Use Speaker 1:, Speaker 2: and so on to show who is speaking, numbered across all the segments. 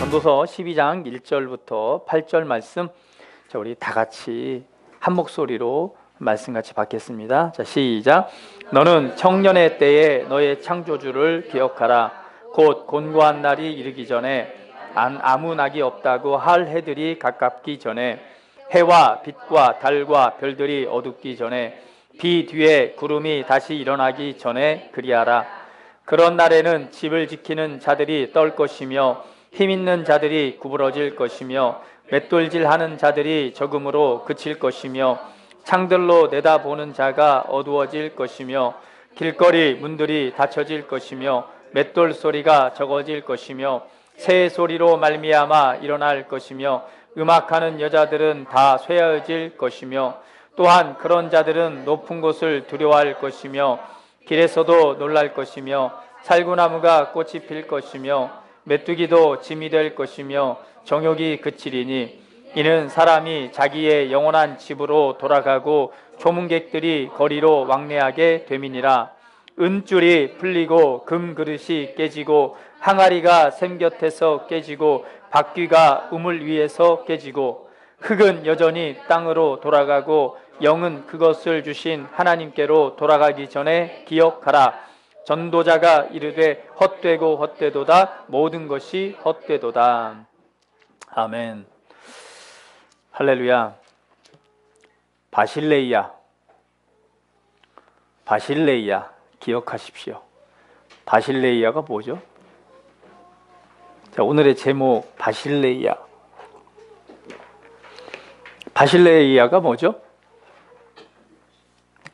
Speaker 1: 전도서 12장 1절부터 8절 말씀, 자, 우리 다 같이 한 목소리로 말씀 같이 받겠습니다. 자, 시작. 너는 청년의 때에 너의 창조주를 기억하라. 곧 곤고한 날이 이르기 전에 아무 낙이 없다고 할 해들이 가깝기 전에 해와 빛과 달과 별들이 어둡기 전에 비 뒤에 구름이 다시 일어나기 전에 그리하라. 그런 날에는 집을 지키는 자들이 떨 것이며 힘 있는 자들이 구부러질 것이며 맷돌질하는 자들이 적음으로 그칠 것이며 창들로 내다보는 자가 어두워질 것이며 길거리 문들이 닫혀질 것이며 맷돌 소리가 적어질 것이며 새 소리로 말미암아 일어날 것이며 음악하는 여자들은 다 쇠하여질 것이며 또한 그런 자들은 높은 곳을 두려워할 것이며 길에서도 놀랄 것이며 살구나무가 꽃이 필 것이며 메뚜기도 짐이 될 것이며 정욕이 그치리니 이는 사람이 자기의 영원한 집으로 돌아가고 조문객들이 거리로 왕래하게 됨이니라. 은줄이 풀리고 금그릇이 깨지고 항아리가 샘 곁에서 깨지고 바퀴가 우물 위에서 깨지고 흙은 여전히 땅으로 돌아가고 영은 그것을 주신 하나님께로 돌아가기 전에 기억하라. 전도자가 이르되 헛되고 헛되도다. 모든 것이 헛되도다. 아멘. 할렐루야. 바실레이아 기억하십시오. 바실레이아가 뭐죠? 자, 오늘의 제목 바실레이아가 뭐죠?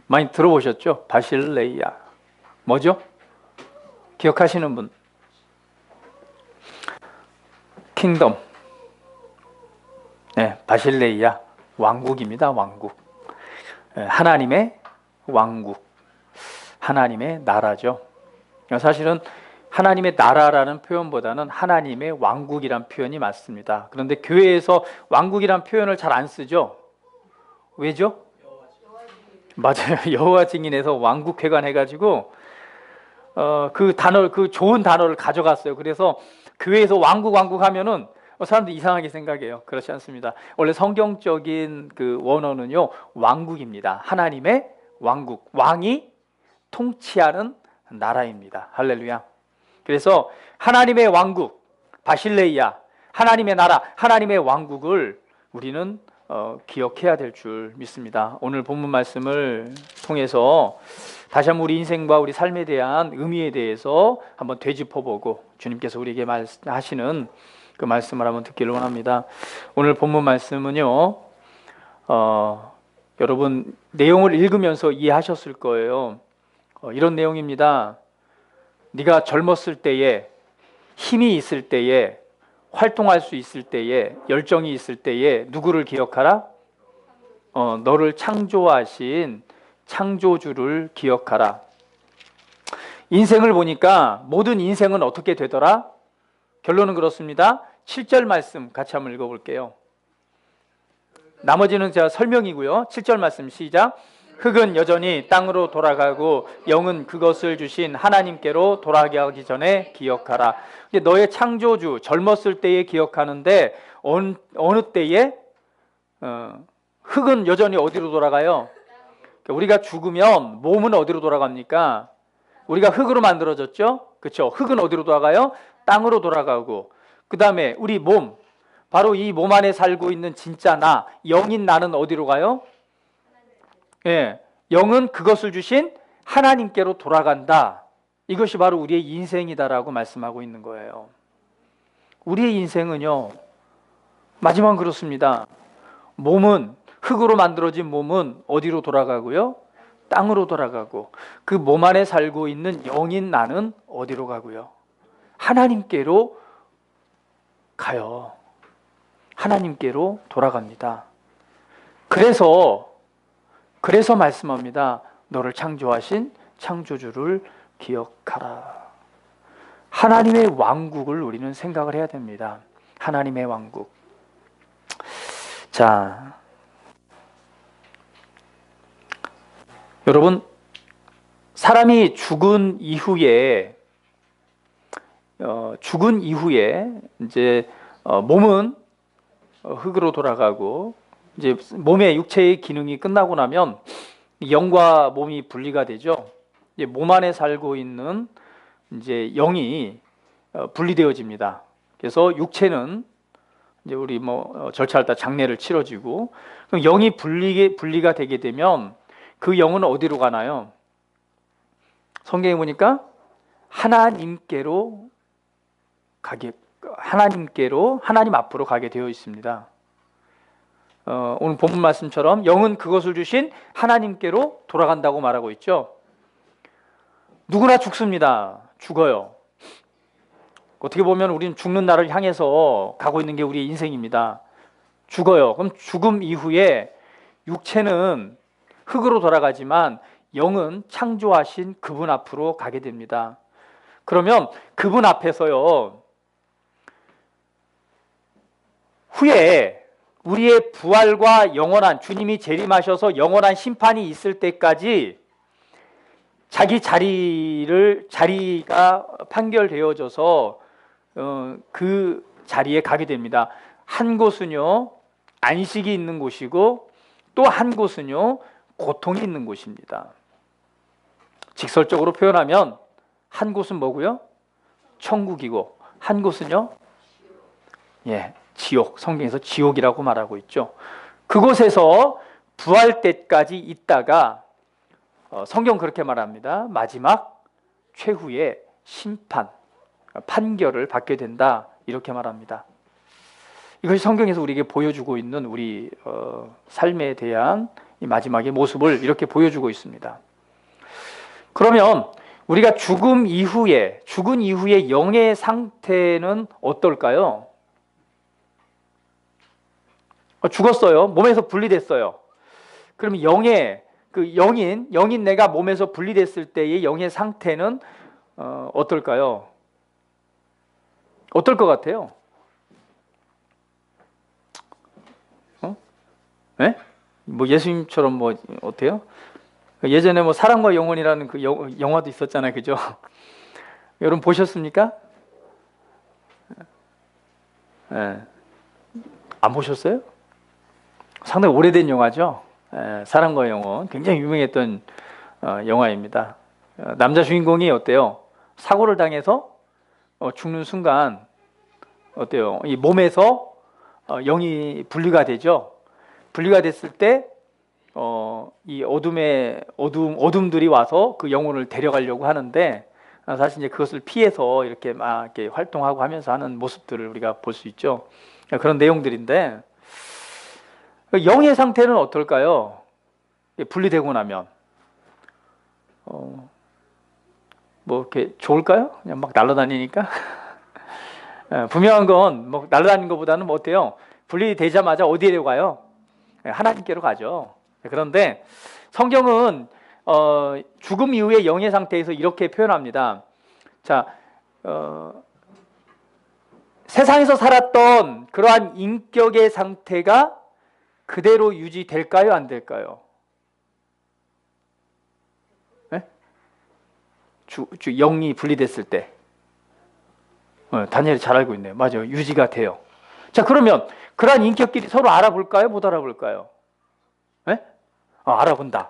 Speaker 1: 많이 들어보셨죠? 바실레이아 뭐죠? 기억하시는 분? 킹덤. 네, 바실레이아 왕국입니다. 왕국. 하나님의 왕국, 하나님의 나라죠. 사실은 하나님의 나라라는 표현보다는 하나님의 왕국이란 표현이 맞습니다. 그런데 교회에서 왕국이란 표현을 잘 안 쓰죠. 왜죠? 맞아요. 여호와 증인에서 왕국회관 해가지고 그 좋은 단어를 가져갔어요. 그래서 교회에서 왕국 하면은 사람들이 이상하게 생각해요. 그렇지 않습니다. 원래 성경적인 그 원어는요, 왕국입니다. 하나님의 왕국, 왕이 통치하는 나라입니다. 할렐루야. 그래서 하나님의 왕국, 바실레이아, 하나님의 나라, 하나님의 왕국을 우리는 기억해야 될 줄 믿습니다. 오늘 본문 말씀을 통해서 다시 한번 우리 인생과 우리 삶에 대한 의미에 대해서 한번 되짚어보고 주님께서 우리에게 말씀하시는 그 말씀을 한번 듣기를 원합니다. 오늘 본문 말씀은요, 여러분 내용을 읽으면서 이해하셨을 거예요. 이런 내용입니다. 네가 젊었을 때에, 힘이 있을 때에, 활동할 수 있을 때에, 열정이 있을 때에 누구를 기억하라? 너를 창조하신 창조주를 기억하라. 인생을 보니까 모든 인생은 어떻게 되더라? 결론은 그렇습니다. 7절 말씀 같이 한번 읽어볼게요. 나머지는 제가 설명이고요. 7절 말씀 시작. 흙은 여전히 땅으로 돌아가고 영은 그것을 주신 하나님께로 돌아가기 전에 기억하라. 근데 너의 창조주, 젊었을 때에 기억하는데 어느 때에? 흙은 여전히 어디로 돌아가요? 우리가 죽으면 몸은 어디로 돌아갑니까? 우리가 흙으로 만들어졌죠? 그렇죠? 흙은 어디로 돌아가요? 땅으로 돌아가고, 그 다음에 우리 몸, 바로 이 몸 안에 살고 있는 진짜 나, 영인 나는 어디로 가요? 예, 영은 그것을 주신 하나님께로 돌아간다. 이것이 바로 우리의 인생이다라고 말씀하고 있는 거예요. 우리의 인생은요, 마지막은 그렇습니다. 몸은, 흙으로 만들어진 몸은 어디로 돌아가고요? 땅으로 돌아가고, 그 몸 안에 살고 있는 영인 나는 어디로 가고요? 하나님께로 가요. 하나님께로 돌아갑니다. 그래서 말씀합니다. 너를 창조하신 창조주를 기억하라. 하나님의 왕국을 우리는 생각을 해야 됩니다. 하나님의 왕국. 자, 여러분, 사람이 죽은 이후에 이제 몸은 흙으로 돌아가고 이제 몸의 육체의 기능이 끝나고 나면 영과 몸이 분리가 되죠. 이제 몸 안에 살고 있는 이제 영이 분리되어집니다. 그래서 육체는 이제 우리 뭐 절차할 때 장례를 치러지고, 그럼 영이 분리가 되게 되면 그 영은 어디로 가나요? 성경에 보니까 하나님께로 하나님 앞으로 가게 되어 있습니다. 오늘 본문 말씀처럼 영은 그것을 주신 하나님께로 돌아간다고 말하고 있죠. 누구나 죽습니다. 죽어요. 어떻게 보면 우리는 죽는 날을 향해서 가고 있는 게 우리의 인생입니다. 죽어요. 그럼 죽음 이후에 육체는 흙으로 돌아가지만 영은 창조하신 그분 앞으로 가게 됩니다. 그러면 그분 앞에서요, 후에 우리의 부활과 영원한, 주님이 재림하셔서 영원한 심판이 있을 때까지 자기 자리가 판결되어져서 그 자리에 가게 됩니다. 한 곳은요 안식이 있는 곳이고, 또 한 곳은요 고통이 있는 곳입니다. 직설적으로 표현하면 한 곳은 뭐고요? 천국이고, 한 곳은요 지옥, 성경에서 지옥이라고 말하고 있죠. 그곳에서 부활 때까지 있다가 성경 그렇게 말합니다. 마지막 최후의 심판, 판결을 받게 된다, 이렇게 말합니다. 이것이 성경에서 우리에게 보여주고 있는 우리 삶에 대한 이 마지막의 모습을 이렇게 보여주고 있습니다. 그러면 우리가 죽은 이후에 영의 상태는 어떨까요? 죽었어요. 몸에서 분리됐어요. 그럼 영인 내가 몸에서 분리됐을 때의 영의 상태는 어떨까요? 어떨 것 같아요? 네? 뭐 예수님처럼 뭐 어때요? 예전에 뭐 사랑과 영혼이라는 그 영화도 있었잖아요, 그죠? 여러분 보셨습니까? 네. 안 보셨어요? 상당히 오래된 영화죠. 사랑과 영혼, 굉장히 유명했던 영화입니다. 남자 주인공이 어때요? 사고를 당해서 죽는 순간 어때요? 이 몸에서 영이 분리가 되죠. 분리가 됐을 때 이 어둠들이 와서 그 영혼을 데려가려고 하는데, 사실 이제 그것을 피해서 이렇게 막 이렇게 활동하고 하면서 하는 모습들을 우리가 볼 수 있죠. 그런 내용들인데, 영의 상태는 어떨까요? 분리되고 나면 뭐 이렇게 좋을까요? 그냥 막 날아다니니까. 분명한 건 뭐 날아다니는 것보다는 뭐 어때요? 분리되자마자 어디로 가요? 하나님께로 가죠. 그런데 성경은 죽음 이후의 영의 상태에서 이렇게 표현합니다. 자, 세상에서 살았던 그러한 인격의 상태가 그대로 유지될까요? 안 될까요? 네? 영이 분리됐을 때. 다니엘이 잘 알고 있네요. 맞아요. 유지가 돼요. 자, 그러면 그러한 인격끼리 서로 알아볼까요? 못 알아볼까요? 네? 알아본다.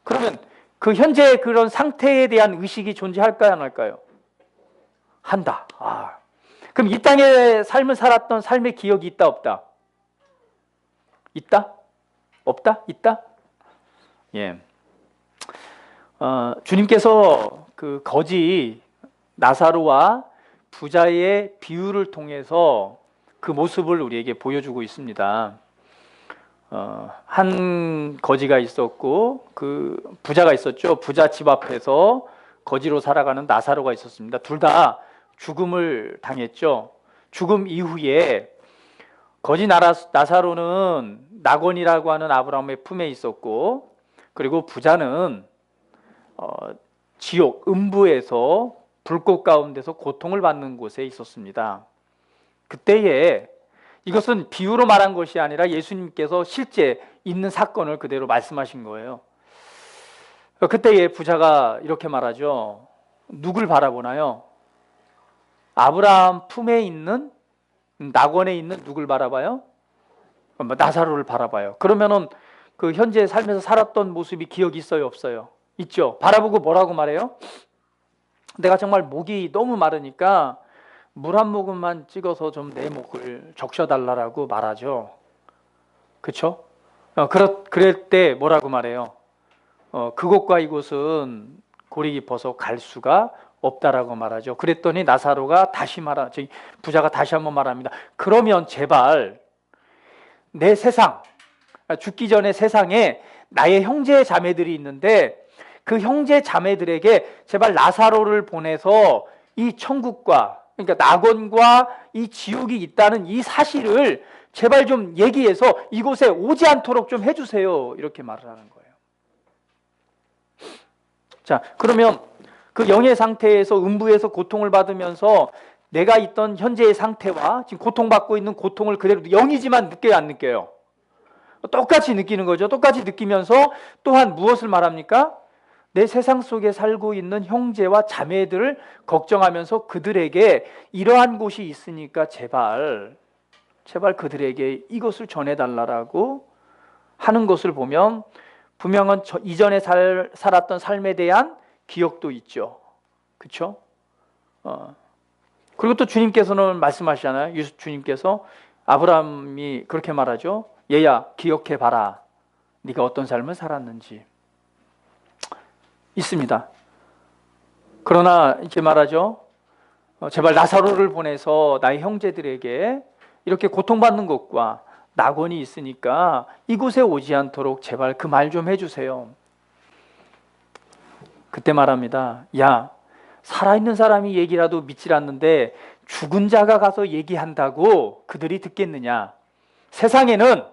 Speaker 1: 그러면 그 현재 그런 상태에 대한 의식이 존재할까요? 안 할까요? 한다. 그럼 이 땅에 삶을 살았던 삶의 기억이 있다, 없다? 있다? 없다? 있다? 예. 주님께서 그 거지 나사로와 부자의 비유를 통해서 그 모습을 우리에게 보여주고 있습니다. 한 거지가 있었고 그 부자가 있었죠. 부자 집 앞에서 거지로 살아가는 나사로가 있었습니다. 둘 다 죽음을 당했죠. 죽음 이후에 거지 나사로는 낙원이라고 하는 아브라함의 품에 있었고, 그리고 부자는 지옥, 음부에서 불꽃 가운데서 고통을 받는 곳에 있었습니다. 그때에 이것은 비유로 말한 것이 아니라 예수님께서 실제 있는 사건을 그대로 말씀하신 거예요. 그때에 부자가 이렇게 말하죠. 누굴 바라보나요? 아브라함 품에 있는 낙원에 있는 누굴 바라봐요? 나사로를 바라봐요. 그러면은 그 현재 삶에서 살았던 모습이 기억이 있어요, 없어요? 있죠. 바라보고 뭐라고 말해요? 내가 정말 목이 너무 마르니까 물 한 모금만 찍어서 좀 내 목을 적셔달라고 말하죠. 그렇죠? 그럴 때 뭐라고 말해요? 그곳과 이곳은 골이 깊어서 갈 수가 없다라고 말하죠. 그랬더니 나사로가 부자가 다시 한번 말합니다. 그러면 제발 내 세상, 죽기 전에 세상에 나의 형제 자매들이 있는데 그 형제 자매들에게 제발 나사로를 보내서 이 천국과, 그러니까 낙원과 이 지옥이 있다는 이 사실을 제발 좀 얘기해서 이곳에 오지 않도록 좀 해주세요. 이렇게 말을 하는 거예요. 자, 그러면 그 영의 상태에서 음부에서 고통을 받으면서 내가 있던 현재의 상태와 지금 고통받고 있는 고통을 그대로 영이지만 느껴요, 안 느껴요? 똑같이 느끼는 거죠. 똑같이 느끼면서 또한 무엇을 말합니까? 내 세상 속에 살고 있는 형제와 자매들을 걱정하면서 그들에게 이러한 곳이 있으니까 제발 그들에게 이것을 전해달라고 하는 것을 보면 분명한 이전에 살았던 삶에 대한 기억도 있죠. 그렇죠? 그리고 또 주님께서는 말씀하시잖아요. 주님께서 아브라함이 그렇게 말하죠. 얘야, 기억해봐라. 네가 어떤 삶을 살았는지. 있습니다. 그러나 이렇게 말하죠. 제발 나사로를 보내서 나의 형제들에게 이렇게 고통받는 것과 낙원이 있으니까 이곳에 오지 않도록 제발 그 말 좀 해주세요. 그때 말합니다. 야, 살아있는 사람이 얘기라도 믿질 않는데 죽은 자가 가서 얘기한다고 그들이 듣겠느냐. 세상에는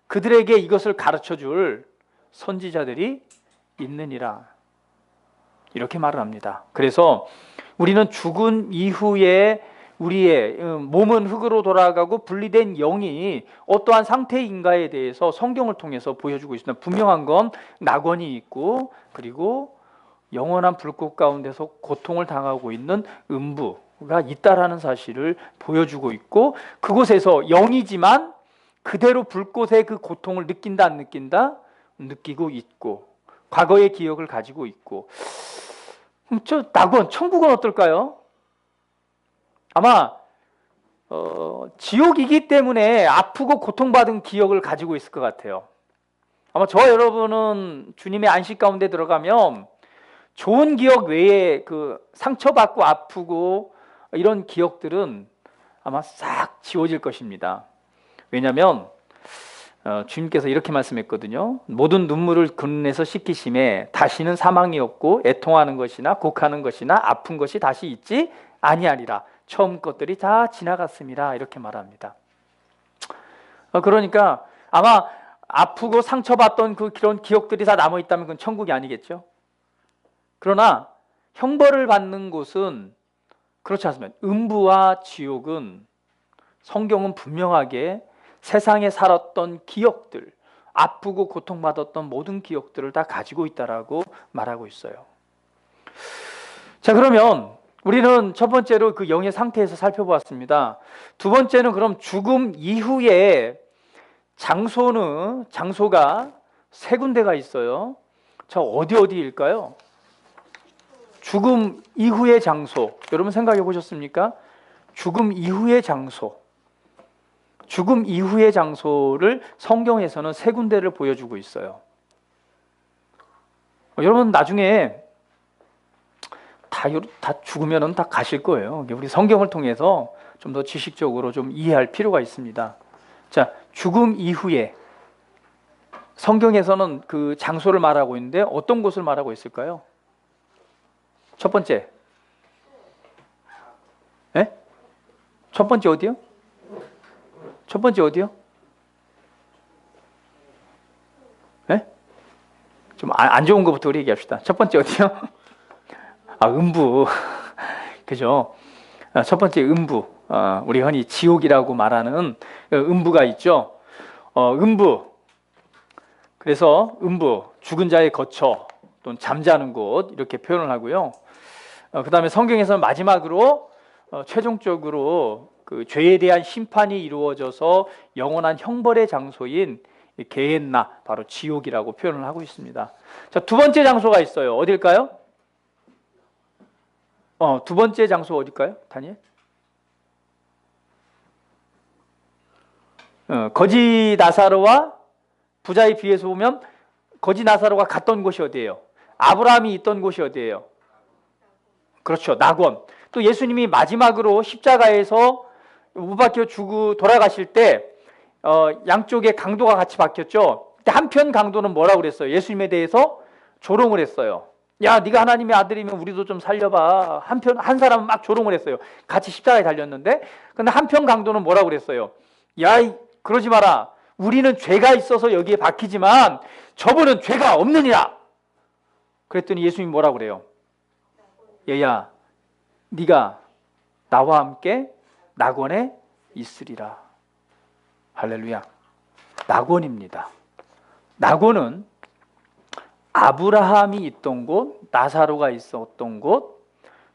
Speaker 1: 그들에게 이것을 가르쳐줄 선지자들이 있느니라. 이렇게 말을 합니다. 그래서 우리는 죽은 이후에 우리의 몸은 흙으로 돌아가고 분리된 영이 어떠한 상태인가에 대해서 성경을 통해서 보여주고 있습니다. 분명한 건 낙원이 있고 그리고 영원한 불꽃 가운데서 고통을 당하고 있는 음부가 있다라는 사실을 보여주고 있고, 그곳에서 영이지만 그대로 불꽃의 그 고통을 느낀다 안 느낀다? 느끼고 있고 과거의 기억을 가지고 있고. 저 낙원, 천국은 어떨까요? 아마 지옥이기 때문에 아프고 고통받은 기억을 가지고 있을 것 같아요. 아마 저와 여러분은 주님의 안식 가운데 들어가면 좋은 기억 외에 그 상처받고 아프고 이런 기억들은 아마 싹 지워질 것입니다. 왜냐하면 주님께서 이렇게 말씀했거든요. 모든 눈물을 그 눈에서 씻기심에 다시는 사망이 없고 애통하는 것이나 곡하는 것이나 아픈 것이 다시 있지 아니하리라. 처음 것들이 다 지나갔습니다. 이렇게 말합니다. 그러니까 아마 아프고 상처받던 그런 기억들이 다 남아있다면 그건 천국이 아니겠죠. 그러나 형벌을 받는 곳은 그렇지 않습니다. 음부와 지옥은 성경은 분명하게 세상에 살았던 기억들, 아프고 고통받았던 모든 기억들을 다 가지고 있다라고 말하고 있어요. 자, 그러면 우리는 첫 번째로 그 영의 상태에서 살펴보았습니다. 두 번째는 그럼 죽음 이후에 장소가 세 군데가 있어요. 자, 어디일까요? 죽음 이후의 장소, 여러분 생각해 보셨습니까? 죽음 이후의 장소. 죽음 이후의 장소를 성경에서는 세 군데를 보여주고 있어요. 여러분 나중에 다 죽으면 다 가실 거예요. 우리 성경을 통해서 좀 더 지식적으로 좀 이해할 필요가 있습니다. 자, 죽음 이후에 성경에서는 그 장소를 말하고 있는데 어떤 곳을 말하고 있을까요? 첫 번째. 네? 첫 번째 어디요? 첫 번째 어디요? 네? 좀 안 좋은 것부터 우리 얘기합시다. 첫 번째 어디요? 음부. 그죠? 첫 번째 음부. 우리 흔히 지옥이라고 말하는 음부가 있죠. 음부. 그래서 음부, 죽은 자의 거처 또는 잠자는 곳 이렇게 표현을 하고요. 그 다음에 성경에서는 마지막으로 최종적으로 그 죄에 대한 심판이 이루어져서 영원한 형벌의 장소인 게헨나, 바로 지옥이라고 표현을 하고 있습니다. 자, 두 번째 장소가 있어요. 어딜까요? 두 번째 장소 어딜까요? 다니엘? 거지 나사로와 부자의 비유에서 보면 거지 나사로가 갔던 곳이 어디예요? 아브라함이 있던 곳이 어디예요? 그렇죠, 낙원. 또 예수님이 마지막으로 십자가에서 못 박혀 죽고 돌아가실 때 양쪽에 강도가 같이 박혔죠. 그때 한편 강도는 뭐라고 그랬어요? 예수님에 대해서 조롱을 했어요. 야, 네가 하나님의 아들이면 우리도 좀 살려봐. 한 사람은 막 조롱을 했어요. 같이 십자가에 달렸는데, 근데 한편 강도는 뭐라고 그랬어요? 야, 그러지 마라. 우리는 죄가 있어서 여기에 박히지만 저분은 죄가 없느니라. 그랬더니 예수님이 뭐라고 그래요? 얘야, 네가 나와 함께 낙원에 있으리라. 할렐루야. 낙원입니다. 낙원은 아브라함이 있던 곳, 나사로가 있었던 곳,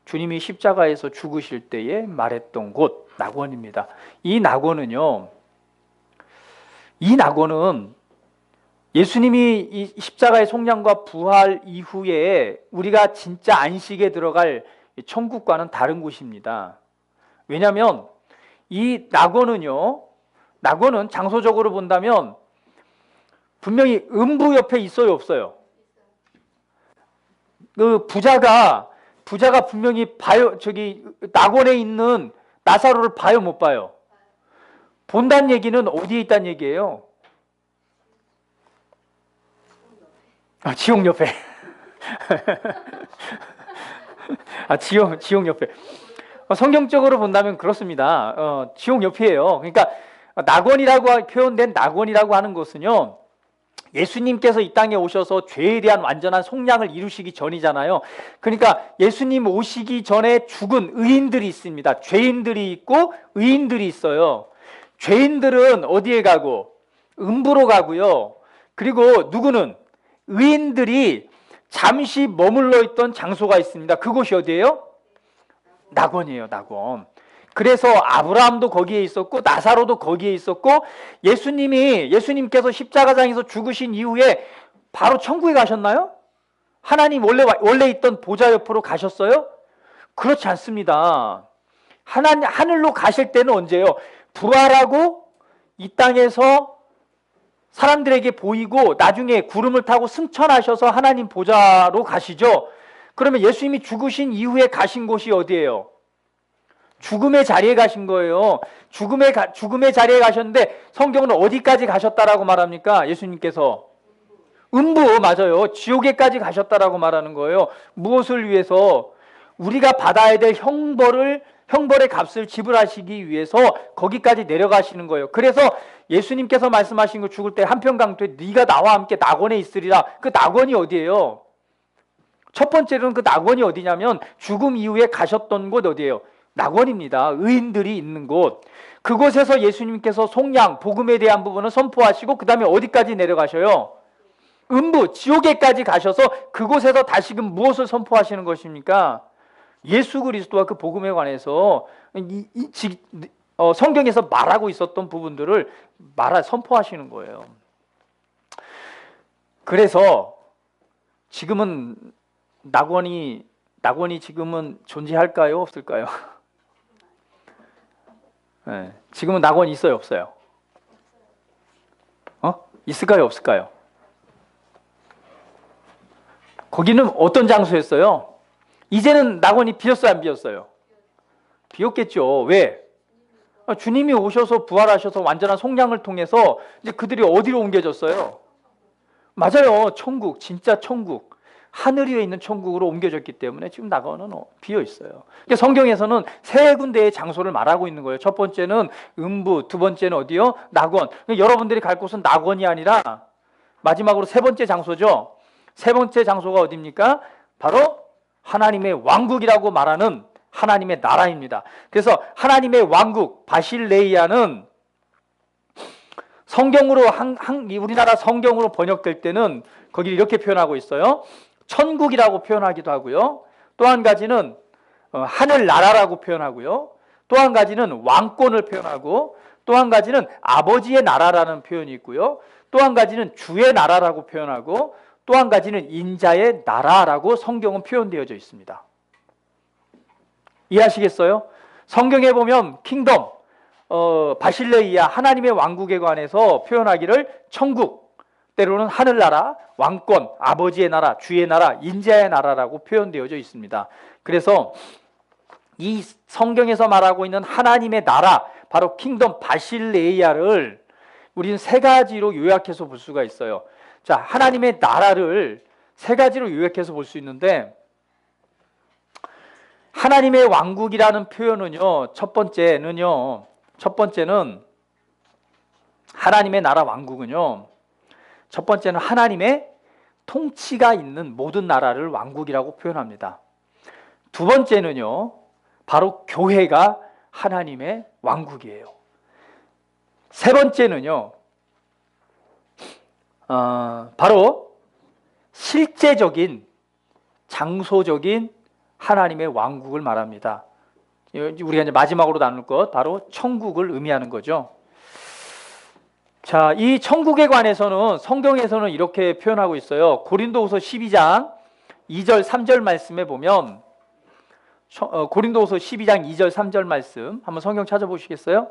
Speaker 1: 주님이 십자가에서 죽으실 때에 말했던 곳, 낙원입니다. 이 낙원은 예수님이 이 십자가의 속량과 부활 이후에 우리가 진짜 안식에 들어갈 천국과는 다른 곳입니다. 왜냐하면 이 낙원은 장소적으로 본다면 분명히 음부 옆에 있어요, 없어요? 그 부자가 분명히 봐요. 저기 낙원에 있는 나사로를 봐요, 못 봐요? 본다는 얘기는 어디에 있다는 얘기예요? 지옥 옆에. 지옥 옆에. 성경적으로 본다면 그렇습니다. 지옥 옆이에요. 그러니까 낙원이라고 표현된 낙원이라고 하는 것은요, 예수님께서 이 땅에 오셔서 죄에 대한 완전한 속량을 이루시기 전이잖아요. 그러니까 예수님 오시기 전에 죽은 의인들이 있습니다. 죄인들이 있고 의인들이 있어요. 죄인들은 어디에 가고? 음부로 가고요. 그리고 누구는? 의인들이 잠시 머물러 있던 장소가 있습니다. 그곳이 어디예요? 낙원이에요, 낙원. 그래서 아브라함도 거기에 있었고 나사로도 거기에 있었고, 예수님께서 십자가장에서 죽으신 이후에 바로 천국에 가셨나요? 하나님 원래 있던 보좌 옆으로 가셨어요? 그렇지 않습니다. 하늘로 가실 때는 언제예요? 부활하고 이 땅에서 사람들에게 보이고 나중에 구름을 타고 승천하셔서 하나님 보좌로 가시죠. 그러면 예수님이 죽으신 이후에 가신 곳이 어디예요? 죽음의 자리에 가신 거예요. 죽음의 자리에 가셨는데 성경은 어디까지 가셨다라고 말합니까? 예수님께서 음부, 맞아요. 지옥에까지 가셨다라고 말하는 거예요. 무엇을 위해서? 우리가 받아야 될 형벌의 값을 지불하시기 위해서 거기까지 내려가시는 거예요. 그래서 예수님께서 말씀하신 거, 죽을 때 한평강도에 네가 나와 함께 낙원에 있으리라. 그 낙원이 어디예요? 첫 번째로는 그 낙원이 어디냐면 죽음 이후에 가셨던 곳 어디예요? 낙원입니다. 의인들이 있는 곳. 그곳에서 예수님께서 속량, 복음에 대한 부분을 선포하시고 그 다음에 어디까지 내려가셔요? 음부, 지옥에까지 가셔서 그곳에서 다시금 무엇을 선포하시는 것입니까? 예수 그리스도와 그 복음에 관해서 성경에서 말하고 있었던 부분들을 선포하시는 거예요. 그래서 지금은 낙원이 지금은 존재할까요? 없을까요? 네, 지금은 낙원이 있어요, 없어요? 있을까요, 없을까요? 거기는 어떤 장소였어요? 이제는 낙원이 비었어요, 안 비었어요? 비었겠죠. 왜? 주님이 오셔서 부활하셔서 완전한 속량을 통해서 이제 그들이 어디로 옮겨졌어요? 맞아요, 천국, 진짜 천국, 하늘 위에 있는 천국으로 옮겨졌기 때문에 지금 낙원은 비어 있어요. 그러니까 성경에서는 세 군데의 장소를 말하고 있는 거예요. 첫 번째는 음부, 두 번째는 어디요? 낙원. 그러니까 여러분들이 갈 곳은 낙원이 아니라 마지막으로 세 번째 장소죠. 세 번째 장소가 어디입니까? 바로 하나님의 왕국이라고 말하는 하나님의 나라입니다. 그래서 하나님의 왕국, 바실레이아는 성경으로 우리나라 성경으로 번역될 때는 거기 이렇게 표현하고 있어요. 천국이라고 표현하기도 하고요. 또 한 가지는 하늘나라라고 표현하고요. 또 한 가지는 왕권을 표현하고, 또 한 가지는 아버지의 나라라는 표현이 있고요. 또 한 가지는 주의 나라라고 표현하고, 또 한 가지는 인자의 나라라고 성경은 표현되어져 있습니다. 이해하시겠어요? 성경에 보면 킹덤, 바실레이아, 하나님의 왕국에 관해서 표현하기를 천국, 때로는 하늘나라, 왕권, 아버지의 나라, 주의 나라, 인자의 나라라고 표현되어져 있습니다. 그래서 이 성경에서 말하고 있는 하나님의 나라, 바로 킹덤 바실레이아를 우리는 세 가지로 요약해서 볼 수가 있어요. 자, 하나님의 나라를 세 가지로 요약해서 볼 수 있는데, 하나님의 왕국이라는 표현은요, 첫 번째는 하나님의 나라 왕국은요, 첫 번째는 하나님의 통치가 있는 모든 나라를 왕국이라고 표현합니다. 두 번째는요, 바로 교회가 하나님의 왕국이에요. 세 번째는요, 바로 실제적인, 장소적인 하나님의 왕국을 말합니다. 우리가 이제 마지막으로 나눌 것, 바로 천국을 의미하는 거죠. 자, 이 천국에 관해서는 성경에서는 이렇게 표현하고 있어요. 고린도후서 12장 2절 3절 말씀에 보면, 고린도후서 12장 2절 3절 말씀 한번 성경 찾아보시겠어요?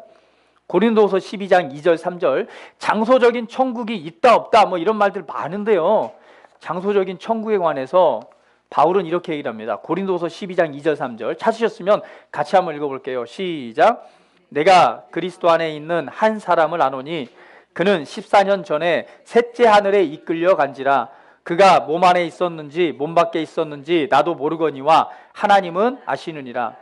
Speaker 1: 고린도후서 12장 2절 3절, 장소적인 천국이 있다 없다 뭐 이런 말들 많은데요, 장소적인 천국에 관해서 바울은 이렇게 얘기를 합니다. 고린도후서 12장 2절 3절 찾으셨으면 같이 한번 읽어볼게요. 시작. 내가 그리스도 안에 있는 한 사람을 아노니 그는 14년 전에 셋째 하늘에 이끌려 간지라. 그가 몸 안에 있었는지 몸 밖에 있었는지 나도 모르거니와 하나님은 아시느니라.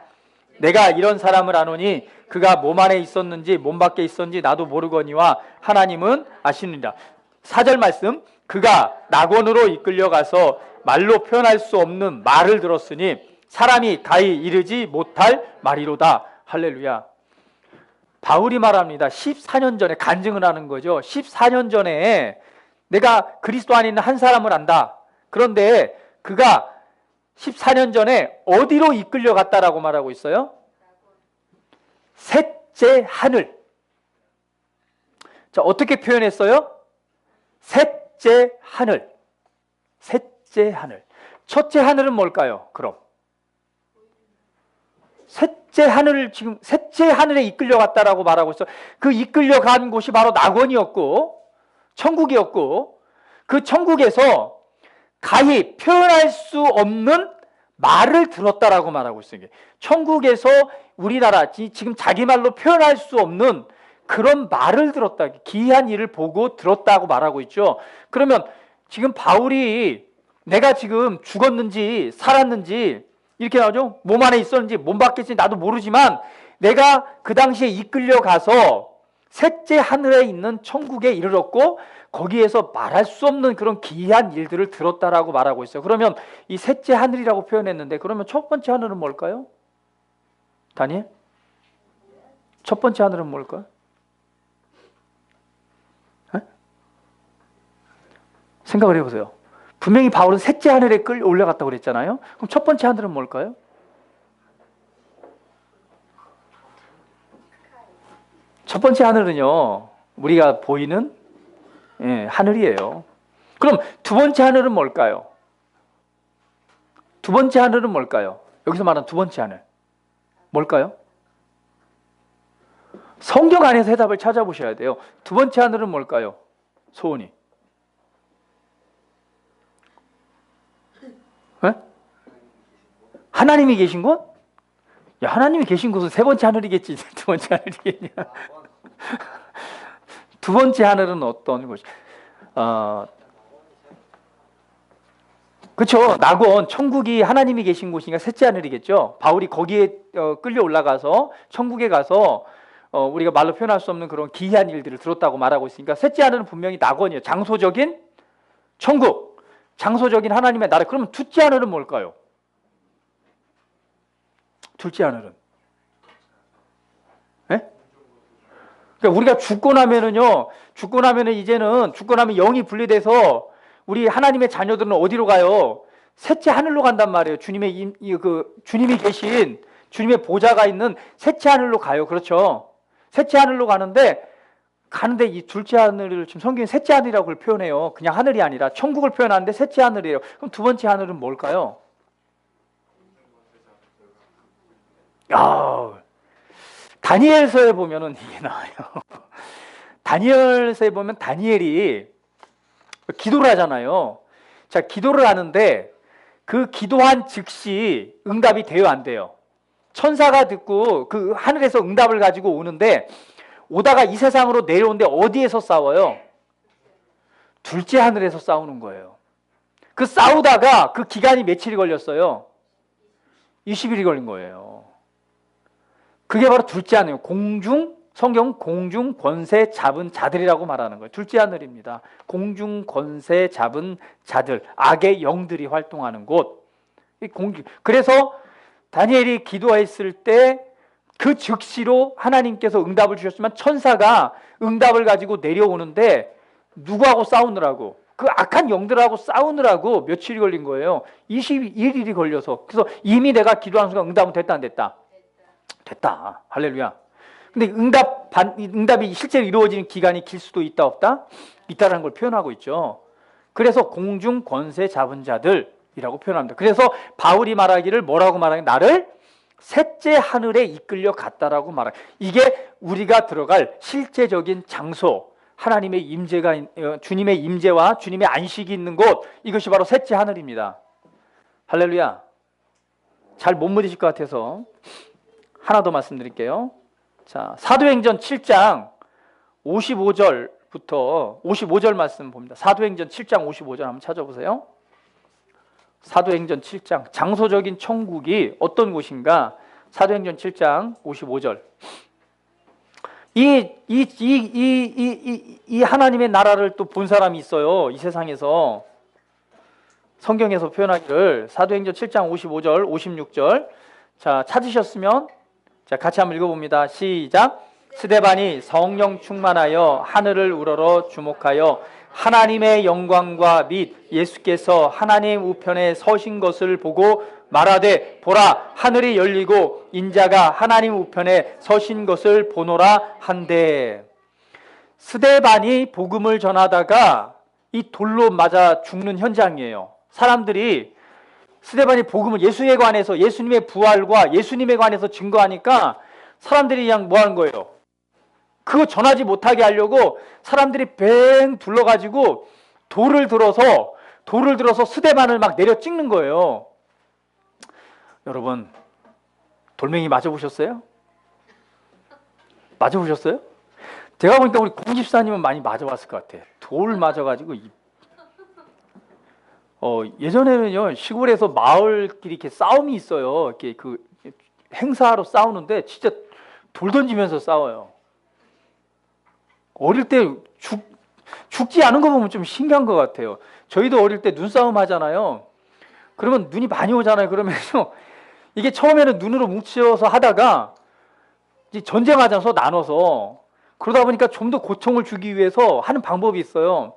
Speaker 1: 내가 이런 사람을 아노니 그가 몸 안에 있었는지 몸 밖에 있었는지 나도 모르거니와 하나님은 아시느니라. 4절 말씀, 그가 낙원으로 이끌려가서 말로 표현할 수 없는 말을 들었으니 사람이 가히 이르지 못할 말이로다. 할렐루야. 바울이 말합니다. 14년 전에 간증을 하는 거죠. 14년 전에 내가 그리스도 안에 있는 한 사람을 안다. 그런데 그가 14년 전에 어디로 이끌려갔다라고 말하고 있어요? 셋째 하늘. 자, 어떻게 표현했어요? 셋째 하늘. 셋째 하늘. 첫째 하늘은 뭘까요? 그럼 셋째 하늘을 지금 셋째 하늘에 이끌려갔다라고 말하고 있어. 그 이끌려간 곳이 바로 낙원이었고 천국이었고, 그 천국에서 가히 표현할 수 없는 말을 들었다라고 말하고 있어요. 천국에서 우리나라 지금 자기 말로 표현할 수 없는 그런 말을 들었다, 기이한 일을 보고 들었다고 말하고 있죠. 그러면 지금 바울이 내가 지금 죽었는지 살았는지 이렇게 나오죠. 몸 안에 있었는지 몸 밖에 있었는지 나도 모르지만 내가 그 당시에 이끌려가서 셋째 하늘에 있는 천국에 이르렀고 거기에서 말할 수 없는 그런 기이한 일들을 들었다라고 말하고 있어요. 그러면 이 셋째 하늘이라고 표현했는데, 그러면 첫 번째 하늘은 뭘까요? 다니엘? 첫 번째 하늘은 뭘까요? 생각을 해보세요. 분명히 바울은 셋째 하늘에 끌 올라갔다고 그랬잖아요. 그럼 첫 번째 하늘은 뭘까요? 첫 번째 하늘은요, 우리가 보이는 하늘이에요. 그럼 두 번째 하늘은 뭘까요? 두 번째 하늘은 뭘까요? 여기서 말하는 두 번째 하늘 뭘까요? 성경 안에서 해답을 찾아보셔야 돼요. 두 번째 하늘은 뭘까요? 소은이. 네? 하나님이 계신 곳? 야, 하나님이 계신 곳은 세 번째 하늘이겠지. 두 번째 하늘이겠냐? 두 번째 하늘은 어떤 곳이? 그렇죠. 낙원, 천국이 하나님이 계신 곳이니까 셋째 하늘이겠죠. 바울이 거기에 끌려 올라가서 천국에 가서 우리가 말로 표현할 수 없는 그런 기이한 일들을 들었다고 말하고 있으니까 셋째 하늘은 분명히 낙원이에요. 장소적인 천국, 장소적인 하나님의 나라. 그러면 둘째 하늘은 뭘까요? 둘째 하늘은? 네? 그러니까 우리가 죽고 나면은 이제는 죽고 나면 영이 분리돼서 우리 하나님의 자녀들은 어디로 가요? 셋째 하늘로 간단 말이에요. 주님이 계신 주님의 보좌가 있는 셋째 하늘로 가요. 그렇죠? 셋째 하늘로 가는데 이 둘째 하늘을 지금 성경에 셋째 하늘이라고 그걸 표현해요. 그냥 하늘이 아니라 천국을 표현하는데 셋째 하늘이에요. 그럼 두 번째 하늘은 뭘까요? 다니엘서에 보면은 이게 나와요. 다니엘서에 보면 다니엘이 기도를 하잖아요. 자, 기도를 하는데 그 기도한 즉시 응답이 돼요, 안 돼요? 천사가 듣고 그 하늘에서 응답을 가지고 오는데 오다가 이 세상으로 내려오는데 어디에서 싸워요? 둘째 하늘에서 싸우는 거예요. 그 싸우다가 그 기간이 며칠이 걸렸어요? 20일이 걸린 거예요. 그게 바로 둘째 하늘이에요. 성경 공중 권세 잡은 자들이라고 말하는 거예요. 둘째 하늘입니다. 공중 권세 잡은 자들, 악의 영들이 활동하는 곳. 그래서 다니엘이 기도했을 때 그 즉시로 하나님께서 응답을 주셨지만 천사가 응답을 가지고 내려오는데 누구하고 싸우느라고, 그 악한 영들하고 싸우느라고 며칠이 걸린 거예요. 21일이 걸려서. 그래서 이미 내가 기도하는 순간 응답은 됐다 안 됐다? 됐다. 할렐루야. 근데 응답이 실제로 이루어지는 기간이 길 수도 있다 없다? 있다라는 걸 표현하고 있죠. 그래서 공중 권세 잡은 자들이라고 표현합니다. 그래서 바울이 말하기를 뭐라고 말하냐? 나를 셋째 하늘에 이끌려 갔다라고 말해요. 이게 우리가 들어갈 실제적인 장소, 하나님의 임재가, 주님의 임재와 주님의 안식이 있는 곳, 이것이 바로 셋째 하늘입니다. 할렐루야. 잘 못 믿으실 것 같아서 하나 더 말씀드릴게요. 자, 사도행전 7장 55절부터 55절 말씀 봅니다. 사도행전 7장 55절 한번 찾아보세요. 사도행전 7장, 장소적인 천국이 어떤 곳인가? 사도행전 7장 55절. 이 하나님의 나라를 또 본 사람이 있어요. 이 세상에서. 성경에서 표현하기를 사도행전 7장 55절, 56절. 자, 찾으셨으면 자, 같이 한번 읽어봅니다. 시작. 스데반이 성령 충만하여 하늘을 우러러 주목하여 하나님의 영광과 및 예수께서 하나님 우편에 서신 것을 보고 말하되 보라 하늘이 열리고 인자가 하나님 우편에 서신 것을 보노라 한데, 스데반이 복음을 전하다가 이 돌로 맞아 죽는 현장이에요. 사람들이 스데반이 복음을 예수에 관해서, 예수님의 부활과 예수님에 관해서 증거하니까 사람들이 그냥 뭐 하는 거예요? 그거 전하지 못하게 하려고 사람들이 뱅 둘러가지고 돌을 들어서 스데반을 막 내려 찍는 거예요. 여러분, 돌멩이 맞아보셨어요? 맞아보셨어요? 제가 보니까 우리 공집사님은 많이 맞아봤을 것 같아. 돌 맞아가지고 예전에는요 시골에서 마을끼리 이렇게 싸움이 있어요. 이렇게 그 행사로 싸우는데 진짜 돌 던지면서 싸워요. 어릴 때 죽지 않은 거 보면 좀 신기한 것 같아요. 저희도 어릴 때 눈싸움 하잖아요. 그러면 눈이 많이 오잖아요. 그러면서 이게 처음에는 눈으로 뭉쳐서 하다가 이제 전쟁하자서 나눠서, 그러다 보니까 좀 더 고통을 주기 위해서 하는 방법이 있어요.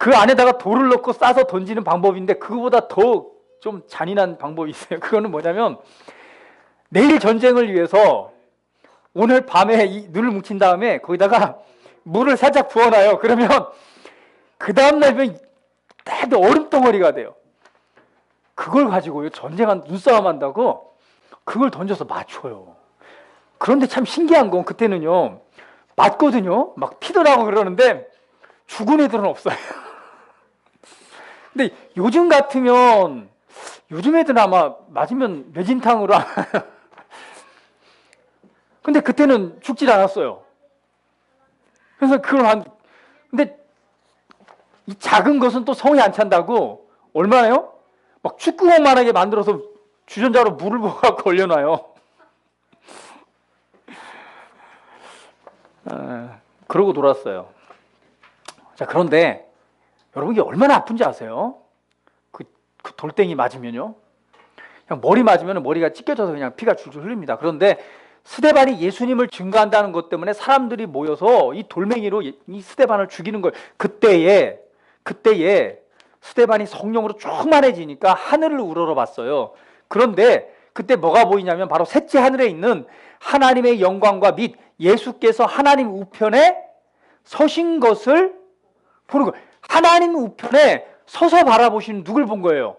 Speaker 1: 그 안에다가 돌을 넣고 싸서 던지는 방법인데 그거보다 더 좀 잔인한 방법이 있어요. 그거는 뭐냐면 내일 전쟁을 위해서 오늘 밤에 이 눈을 뭉친 다음에 거기다가 물을 살짝 부어놔요. 그러면 그 다음날이면 딱 얼음덩어리가 돼요. 그걸 가지고요 전쟁한 눈싸움 한다고 그걸 던져서 맞춰요. 그런데 참 신기한 건 그때는요 맞거든요. 막 피더라고 그러는데 죽은 애들은 없어요. 근데 요즘 같으면 요즘 애들은 아마 맞으면 매진탕으로 근데 그때는 죽질 않았어요. 그래서 근데 이 작은 것은 또 성이 안 찬다고 얼마나요? 막 축구공만하게 만들어서 주전자로 물을 부어갖고 올려놔요. 그러고 돌았어요. 자, 그런데 여러분 이게 얼마나 아픈지 아세요? 그 돌덩이 맞으면요. 그냥 머리 맞으면 머리가 찢겨져서 그냥 피가 줄줄 흘립니다. 그런데 스데반이 예수님을 증거한다는 것 때문에 사람들이 모여서 이 돌멩이로 이 스데반을 죽이는 거예요. 그때에 스데반이 성령으로 충만해지니까 하늘을 우러러 봤어요. 그런데 그때 뭐가 보이냐면 바로 셋째 하늘에 있는 하나님의 영광과 및 예수께서 하나님 우편에 서신 것을 보는 거예요. 하나님 우편에 서서 바라보시는 누굴 본 거예요?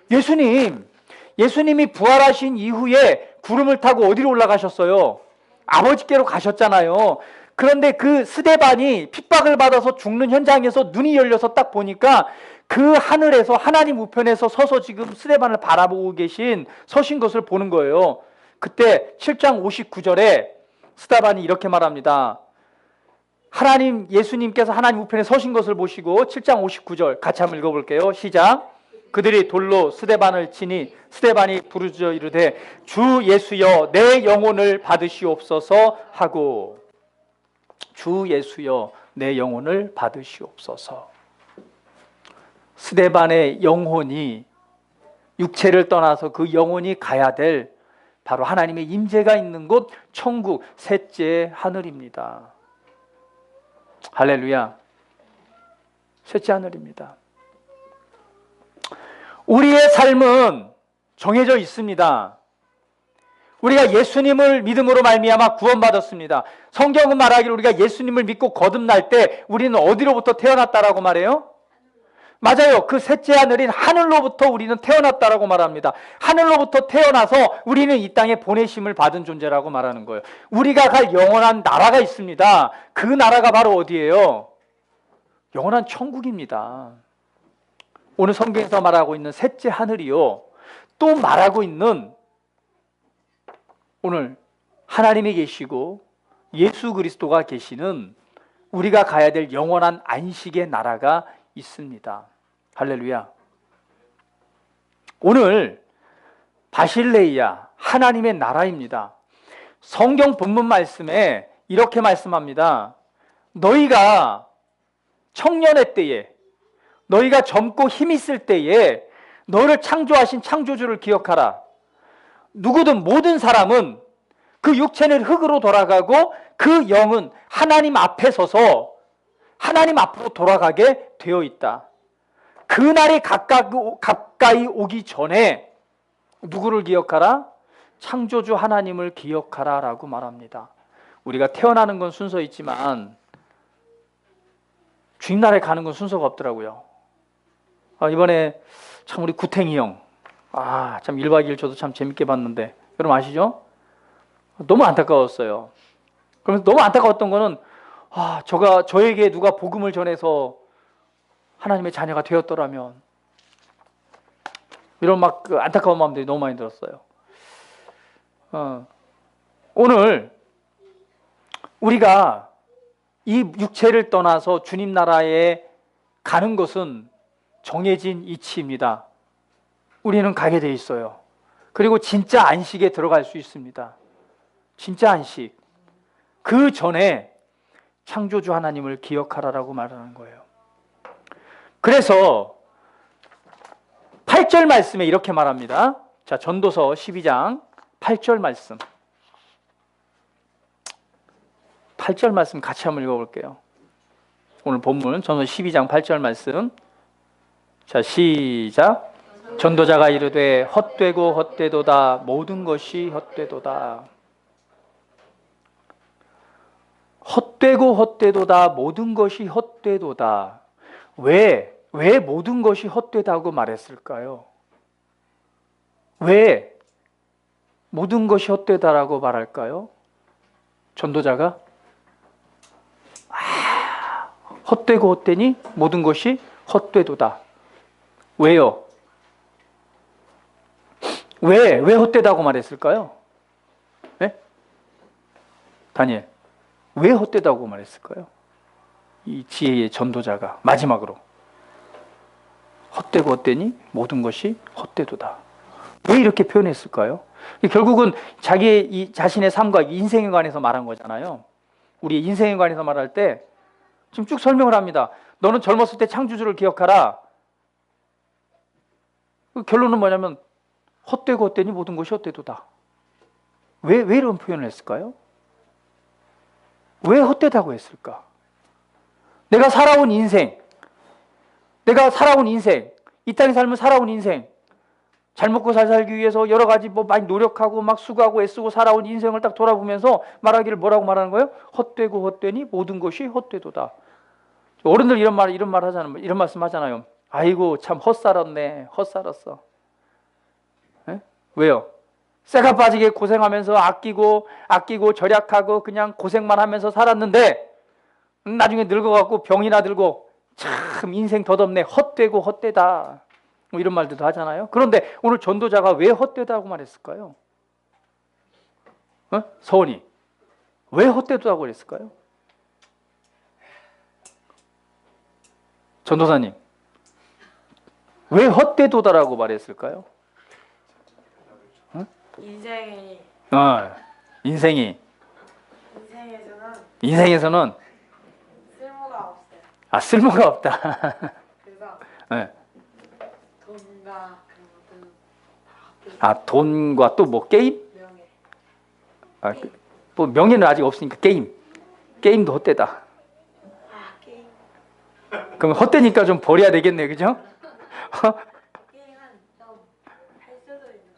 Speaker 1: 예수님. 예수님이 부활하신 이후에 구름을 타고 어디로 올라가셨어요? 아버지께로 가셨잖아요. 그런데 그 스데반이 핍박을 받아서 죽는 현장에서 눈이 열려서 딱 보니까 그 하늘에서 하나님 우편에서 서서 지금 스데반을 바라보고 서신 것을 보는 거예요. 그때 7장 59절에 스데반이 이렇게 말합니다. 예수님께서 하나님 우편에 서신 것을 보시고 7장 59절 같이 한번 읽어볼게요. 시작. 그들이 돌로 스데반을 치니 스데반이 부르짖어 이르되 주 예수여 내 영혼을 받으시옵소서 하고, 주 예수여 내 영혼을 받으시옵소서. 스데반의 영혼이, 육체를 떠나서 그 영혼이 가야 될 바로 하나님의 임재가 있는 곳 천국 셋째 하늘입니다. 할렐루야. 셋째 하늘입니다. 우리의 삶은 정해져 있습니다. 우리가 예수님을 믿음으로 말미암아 구원받았습니다. 성경은 말하기를 우리가 예수님을 믿고 거듭날 때 우리는 어디로부터 태어났다라고 말해요? 맞아요. 그 셋째 하늘인 하늘로부터 우리는 태어났다라고 말합니다. 하늘로부터 태어나서 우리는 이 땅에 보내심을 받은 존재라고 말하는 거예요. 우리가 갈 영원한 나라가 있습니다. 그 나라가 바로 어디예요? 영원한 천국입니다. 오늘 성경에서 말하고 있는 셋째 하늘이요, 또 말하고 있는 오늘 하나님이 계시고 예수 그리스도가 계시는 우리가 가야 될 영원한 안식의 나라가 있습니다. 할렐루야. 오늘 바실레이아 하나님의 나라입니다. 성경 본문 말씀에 이렇게 말씀합니다. 너희가 청년의 때에, 너희가 젊고 힘 있을 때에 너를 창조하신 창조주를 기억하라. 누구든 모든 사람은 그 육체는 흙으로 돌아가고 그 영은 하나님 앞에 서서 하나님 앞으로 돌아가게 되어 있다. 그날이 가까이 오기 전에 누구를 기억하라? 창조주 하나님을 기억하라 라고 말합니다. 우리가 태어나는 건 순서 있지만 주님나라에 가는 건 순서가 없더라고요. 이번에 참 우리 구탱이 형, 참 1박 2일 저도 참 재밌게 봤는데 여러분 아시죠? 너무 안타까웠어요. 그러면서 너무 안타까웠던 거는 저에게 누가 복음을 전해서 하나님의 자녀가 되었더라면, 이런 그 안타까운 마음들이 너무 많이 들었어요. 오늘 우리가 이 육체를 떠나서 주님 나라에 가는 것은 정해진 이치입니다. 우리는 가게 돼 있어요. 그리고 진짜 안식에 들어갈 수 있습니다. 진짜 안식. 그 전에 창조주 하나님을 기억하라라고 말하는 거예요. 그래서 8절 말씀에 이렇게 말합니다. 자, 전도서 12장 8절 말씀. 8절 말씀 같이 한번 읽어볼게요. 오늘 본문 전도서 12장 8절 말씀. 자, 시작. 전도자가 이르되 헛되고 헛되도다. 모든 것이 헛되도다. 헛되고 헛되도다. 모든 것이 헛되도다. 왜 모든 것이 헛되다고 말했을까요? 왜 모든 것이 헛되다라고 말할까요? 전도자가 헛되고 헛되니 모든 것이 헛되도다. 왜요? 왜 헛되다고 말했을까요? 네? 다니엘, 왜 헛되다고 말했을까요? 이 지혜의 전도자가 마지막으로 헛되고 헛되니 모든 것이 헛되도다. 왜 이렇게 표현했을까요? 결국은 자기의 자신의 삶과 인생에 관해서 말한 거잖아요. 우리 인생에 관해서 말할 때 지금 쭉 설명을 합니다. 너는 젊었을 때 창조주를 기억하라. 결론은 뭐냐면 헛되고 헛되니 모든 것이 헛되도다. 왜 이런 표현을 했을까요? 왜 헛되다고 했을까? 내가 살아온 인생, 이 땅에 살면 살아온 인생, 잘 먹고 잘 살기 위해서 여러 가지 뭐 많이 노력하고 막 수고하고 애쓰고 살아온 인생을 딱 돌아보면서 말하기를 뭐라고 말하는 거예요? 헛되고 헛되니 모든 것이 헛되도다. 어른들 이런 말 하잖아요. 이런 말씀 하잖아요. 아이고 참 헛살았네. 헛살았어. 에? 왜요? 쇠가 빠지게 고생하면서 아끼고 절약하고 그냥 고생만 하면서 살았는데 나중에 늙어갖고 병이나 들고 참 인생 덧없네. 헛되고 헛되다. 뭐 이런 말들도 하잖아요. 그런데 오늘 전도자가 왜 헛되다고 말했을까요? 서원이 왜 헛되다고 그랬을까요? 전도사님 왜 헛되도다라고 말했을까요? 인생이 인생에서는
Speaker 2: 쓸모가 없어요.
Speaker 1: 쓸모가 없다.
Speaker 2: 그래서
Speaker 1: 네.
Speaker 2: 돈과 그
Speaker 1: 돈과 또 뭐 게임?
Speaker 2: 명예.
Speaker 1: 뭐 명예는 아직 없으니까 게임도 헛되다.
Speaker 2: 게임.
Speaker 1: 그럼 헛되니까 좀 버려야 되겠네, 그죠?
Speaker 2: 게임은 좀 할 수도 있는.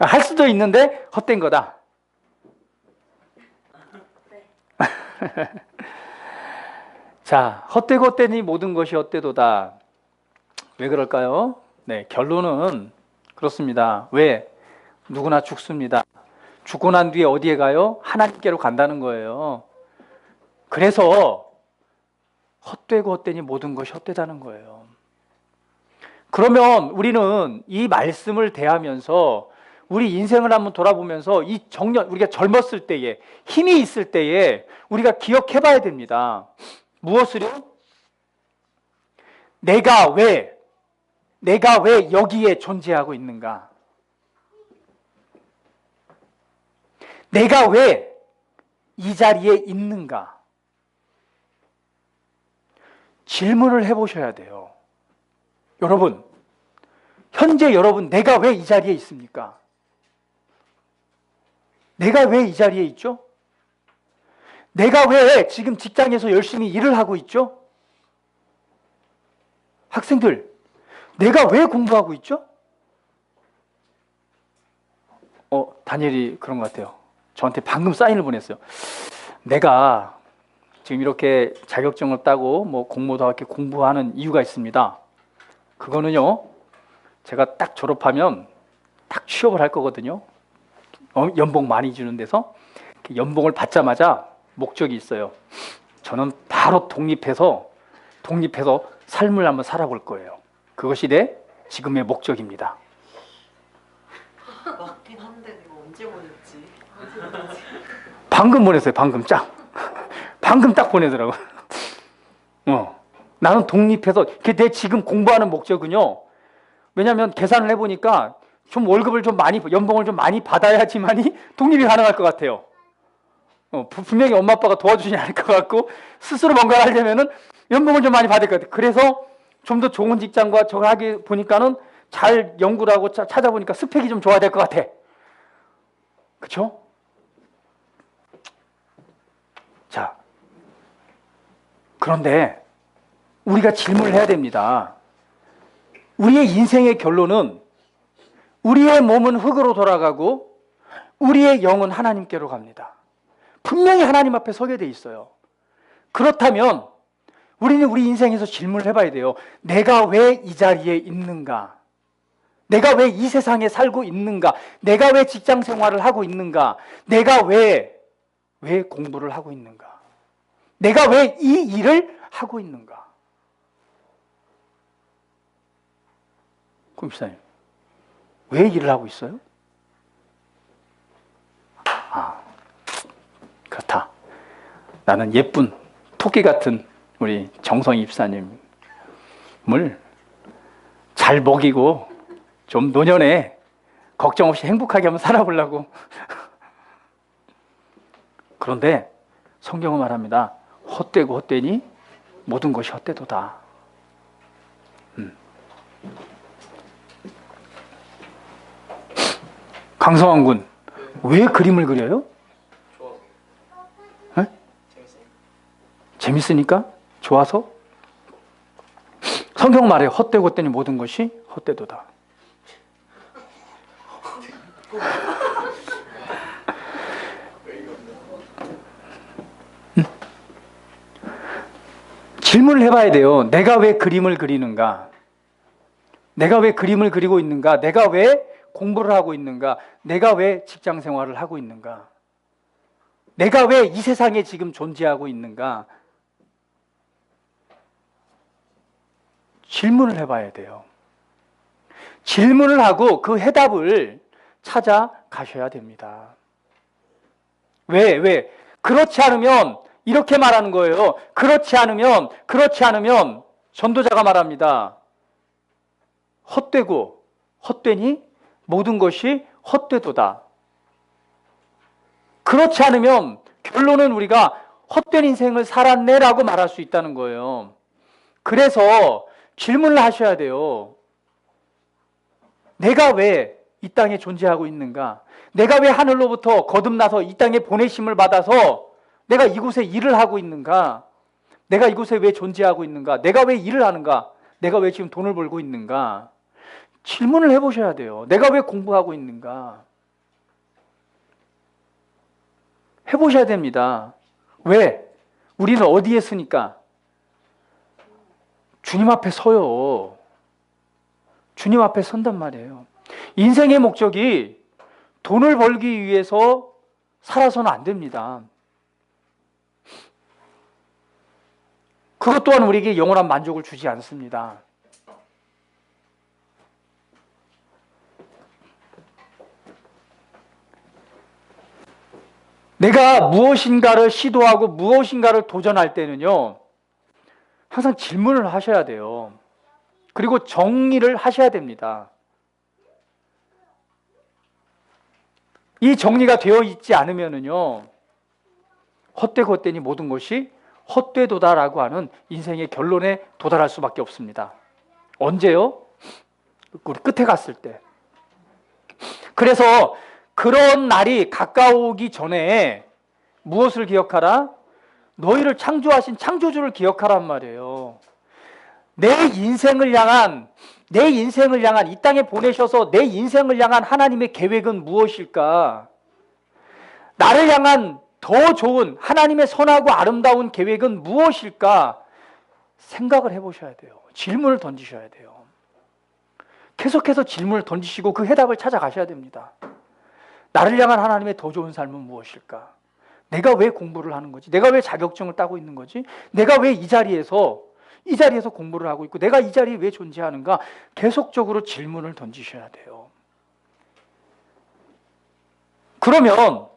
Speaker 1: 할 수도 있는데 헛된 거다.
Speaker 2: 네.
Speaker 1: 자, 헛되고 헛되니 모든 것이 헛되도다. 왜 그럴까요? 네, 결론은 그렇습니다. 왜? 누구나 죽습니다. 죽고 난 뒤에 어디에 가요? 하나님께로 간다는 거예요. 그래서 헛되고 헛되니 모든 것이 헛되다는 거예요. 그러면 우리는 이 말씀을 대하면서 우리 인생을 한번 돌아보면서 이 우리가 젊었을 때에 힘이 있을 때에 우리가 기억해 봐야 됩니다. 무엇을요? 내가 왜 여기에 존재하고 있는가? 내가 왜 이 자리에 있는가? 질문을 해보셔야 돼요. 여러분, 현재 여러분 내가 왜 이 자리에 있습니까? 내가 왜 이 자리에 있죠? 내가 왜 지금 직장에서 열심히 일을 하고 있죠? 학생들, 내가 왜 공부하고 있죠? 다니엘이 그런 것 같아요. 저한테 방금 사인을 보냈어요. 내가 지금 이렇게 자격증을 따고 뭐 공모도 이렇게 공부하는 이유가 있습니다. 그거는요, 제가 딱 졸업하면 딱 취업을 할 거거든요. 연봉 많이 주는 데서 연봉을 받자마자 목적이 있어요. 저는 바로 독립해서 삶을 한번 살아볼 거예요. 그것이 내 지금의 목적입니다.
Speaker 2: 맞긴 한데 이거 언제 보냈지?
Speaker 1: 방금 보냈어요. 방금 딱 보내더라고. 나는 독립해서 내 지금 공부하는 목적은요. 왜냐하면 계산을 해보니까 좀 월급을 좀 많이 연봉을 좀 많이 받아야지만이 독립이 가능할 것 같아요. 분명히 엄마 아빠가 도와주지 않을 것 같고 스스로 뭔가를 하려면은 연봉을 좀 많이 받을 것 같아요. 그래서 좀 더 좋은 직장과 저거 하기 보니까는 잘 연구를 하고 찾아보니까 스펙이 좀 좋아야 될 것 같아. 그렇죠? 자, 그런데 우리가 질문을 해야 됩니다. 우리의 인생의 결론은 우리의 몸은 흙으로 돌아가고 우리의 영은 하나님께로 갑니다. 분명히 하나님 앞에 서게 돼 있어요. 그렇다면 우리는 우리 인생에서 질문을 해봐야 돼요. 내가 왜 이 자리에 있는가? 내가 왜 이 세상에 살고 있는가? 내가 왜 직장 생활을 하고 있는가? 내가 왜 공부를 하고 있는가? 내가 왜 이 일을 하고 있는가? 김사님, 왜 일을 하고 있어요? 그렇다. 나는 예쁜 토끼 같은 우리 정성희 입사님을 잘 먹이고 좀 노년에 걱정 없이 행복하게 한번 살아보려고. 그런데 성경은 말합니다. 헛되고 헛되니 모든 것이 헛되도다. 강성환 군, 왜 그림을 그려요? 재밌으니까? 좋아서? 성경 말해 헛되고 헛되니 모든 것이 헛되도다. 질문을 해봐야 돼요. 내가 왜 그림을 그리는가? 내가 왜 그림을 그리고 있는가? 내가 왜 공부를 하고 있는가? 내가 왜 직장 생활을 하고 있는가? 내가 왜 이 세상에 지금 존재하고 있는가? 질문을 해봐야 돼요. 질문을 하고 그 해답을 찾아가셔야 됩니다. 왜? 그렇지 않으면 이렇게 말하는 거예요. 그렇지 않으면 전도자가 말합니다. 헛되고 헛되니 모든 것이 헛되도다. 그렇지 않으면 결론은 우리가 헛된 인생을 살았네라고 말할 수 있다는 거예요. 그래서 질문을 하셔야 돼요. 내가 왜 이 땅에 존재하고 있는가? 내가 왜 하늘로부터 거듭나서 이 땅에 보내심을 받아서 내가 이곳에 일을 하고 있는가? 내가 이곳에 왜 존재하고 있는가? 내가 왜 일을 하는가? 내가 왜 지금 돈을 벌고 있는가? 질문을 해보셔야 돼요. 내가 왜 공부하고 있는가? 해보셔야 됩니다. 왜? 우리는 어디에 쓰니까? 주님 앞에 서요. 주님 앞에 선단 말이에요. 인생의 목적이 돈을 벌기 위해서 살아서는 안 됩니다. 그것 또한 우리에게 영원한 만족을 주지 않습니다. 내가 무엇인가를 시도하고 무엇인가를 도전할 때는요, 항상 질문을 하셔야 돼요. 그리고 정리를 하셔야 됩니다. 이 정리가 되어 있지 않으면은요, 헛되고 헛되니 모든 것이 헛되도다라고 하는 인생의 결론에 도달할 수밖에 없습니다. 언제요? 우리 끝에 갔을 때. 그래서 그런 날이 가까우기 전에 무엇을 기억하라? 너희를 창조하신 창조주를 기억하란 말이에요. 내 인생을 향한 이 땅에 보내셔서 내 인생을 향한 하나님의 계획은 무엇일까? 나를 향한 더 좋은 하나님의 선하고 아름다운 계획은 무엇일까? 생각을 해보셔야 돼요. 질문을 던지셔야 돼요. 계속해서 질문을 던지시고 그 해답을 찾아가셔야 됩니다. 나를 향한 하나님의 더 좋은 삶은 무엇일까? 내가 왜 공부를 하는 거지? 내가 왜 자격증을 따고 있는 거지? 내가 왜 이 자리에서 공부를 하고 있고 내가 이 자리에 왜 존재하는가? 계속적으로 질문을 던지셔야 돼요. 그러면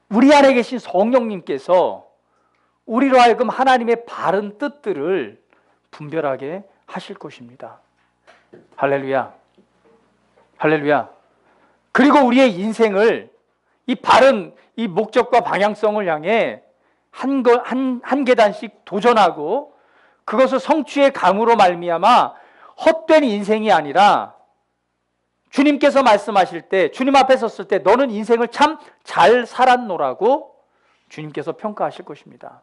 Speaker 1: 우리 안에 계신 성령님께서 우리로 하여금 하나님의 바른 뜻들을 분별하게 하실 것입니다. 할렐루야. 할렐루야. 그리고 우리의 인생을 이 바른 이 목적과 방향성을 향해 한 계단씩 도전하고 그것을 성취의 감으로 말미암아 헛된 인생이 아니라 주님께서 말씀하실 때 주님 앞에 섰을 때 너는 인생을 참 잘 살았노라고 주님께서 평가하실 것입니다.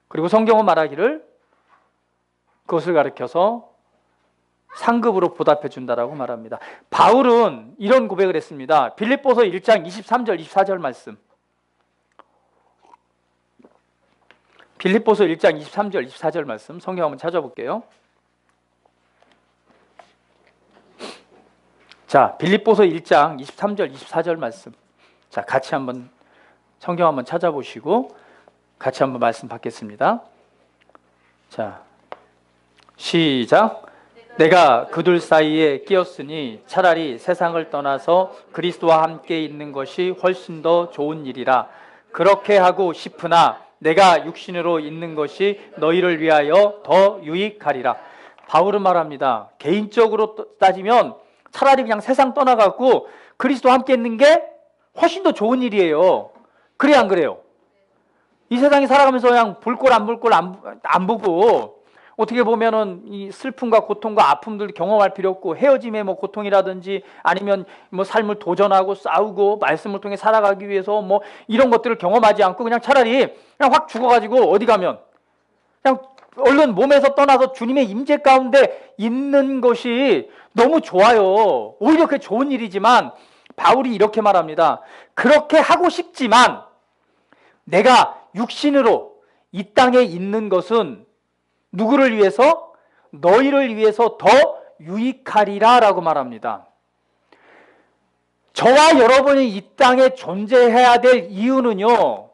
Speaker 1: 그리고 성경은 말하기를 그것을 가리켜서 상급으로 보답해 준다라고 말합니다. 바울은 이런 고백을 했습니다. 빌립보서 1장 23절 24절 말씀. 빌립보서 1장 23절 24절 말씀 성경 한번 찾아볼게요. 자, 빌립보서 1장 23절 24절 말씀. 자, 같이 한번 성경 한번 찾아보시고 같이 한번 말씀 받겠습니다. 자, 시작. 내가 그들 사이에 끼었으니 차라리 세상을 떠나서 그리스도와 함께 있는 것이 훨씬 더 좋은 일이라. 그렇게 하고 싶으나 내가 육신으로 있는 것이 너희를 위하여 더 유익하리라. 바울은 말합니다. 개인적으로 따지면 차라리 그냥 세상 떠나갖고 그리스도와 함께 있는 게 훨씬 더 좋은 일이에요. 그래 안 그래요? 이 세상에 살아가면서 그냥 볼 꼴 안 보고 어떻게 보면은 이 슬픔과 고통과 아픔들 경험할 필요 없고 헤어짐의 뭐 고통이라든지 아니면 뭐 삶을 도전하고 싸우고 말씀을 통해 살아가기 위해서 뭐 이런 것들을 경험하지 않고 그냥 차라리 그냥 확 죽어가지고 어디 가면 그냥 얼른 몸에서 떠나서 주님의 임재 가운데 있는 것이 너무 좋아요. 오히려 그게 좋은 일이지만 바울이 이렇게 말합니다. 그렇게 하고 싶지만 내가 육신으로 이 땅에 있는 것은 누구를 위해서? 너희를 위해서 더 유익하리라 라고 말합니다. 저와 여러분이 이 땅에 존재해야 될 이유는요,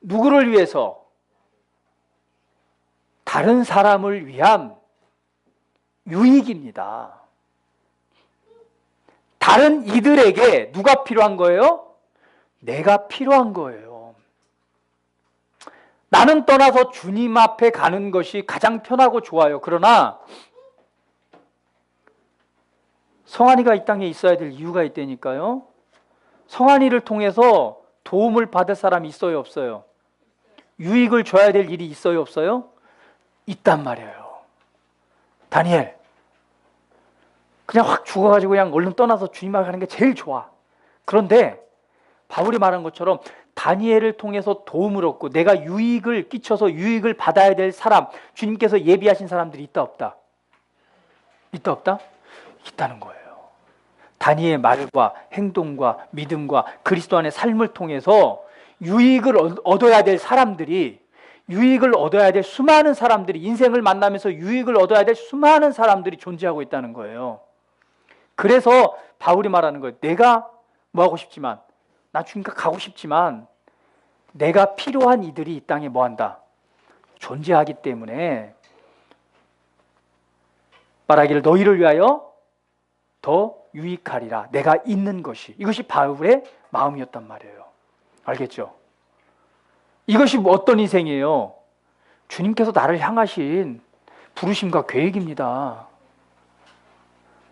Speaker 1: 누구를 위해서? 다른 사람을 위한 유익입니다. 다른 이들에게 누가 필요한 거예요? 내가 필요한 거예요. 나는 떠나서 주님 앞에 가는 것이 가장 편하고 좋아요. 그러나 성환이가 이 땅에 있어야 될 이유가 있다니까요. 성환이를 통해서 도움을 받을 사람이 있어요, 없어요? 유익을 줘야 될 일이 있어요, 없어요? 있단 말이에요. 다니엘, 그냥 확 죽어가지고 그냥 얼른 떠나서 주님 앞에 가는 게 제일 좋아. 그런데 바울이 말한 것처럼 다니엘을 통해서 도움을 얻고 내가 유익을 끼쳐서 유익을 받아야 될 사람, 주님께서 예비하신 사람들이 있다 없다? 있다 없다? 있다는 거예요. 다니엘의 말과 행동과 믿음과 그리스도 안의 삶을 통해서 유익을 얻어야 될 사람들이, 유익을 얻어야 될 수많은 사람들이, 인생을 만나면서 유익을 얻어야 될 수많은 사람들이 존재하고 있다는 거예요. 그래서 바울이 말하는 거예요. 내가 뭐 하고 싶지만, 나 주님과 가고 싶지만 내가 필요한 이들이 이 땅에 뭐 한다? 존재하기 때문에 말하기를 너희를 위하여 더 유익하리라. 내가 있는 것이. 이것이 바울의 마음이었단 말이에요. 알겠죠? 이것이 어떤 인생이에요? 주님께서 나를 향하신 부르심과 계획입니다.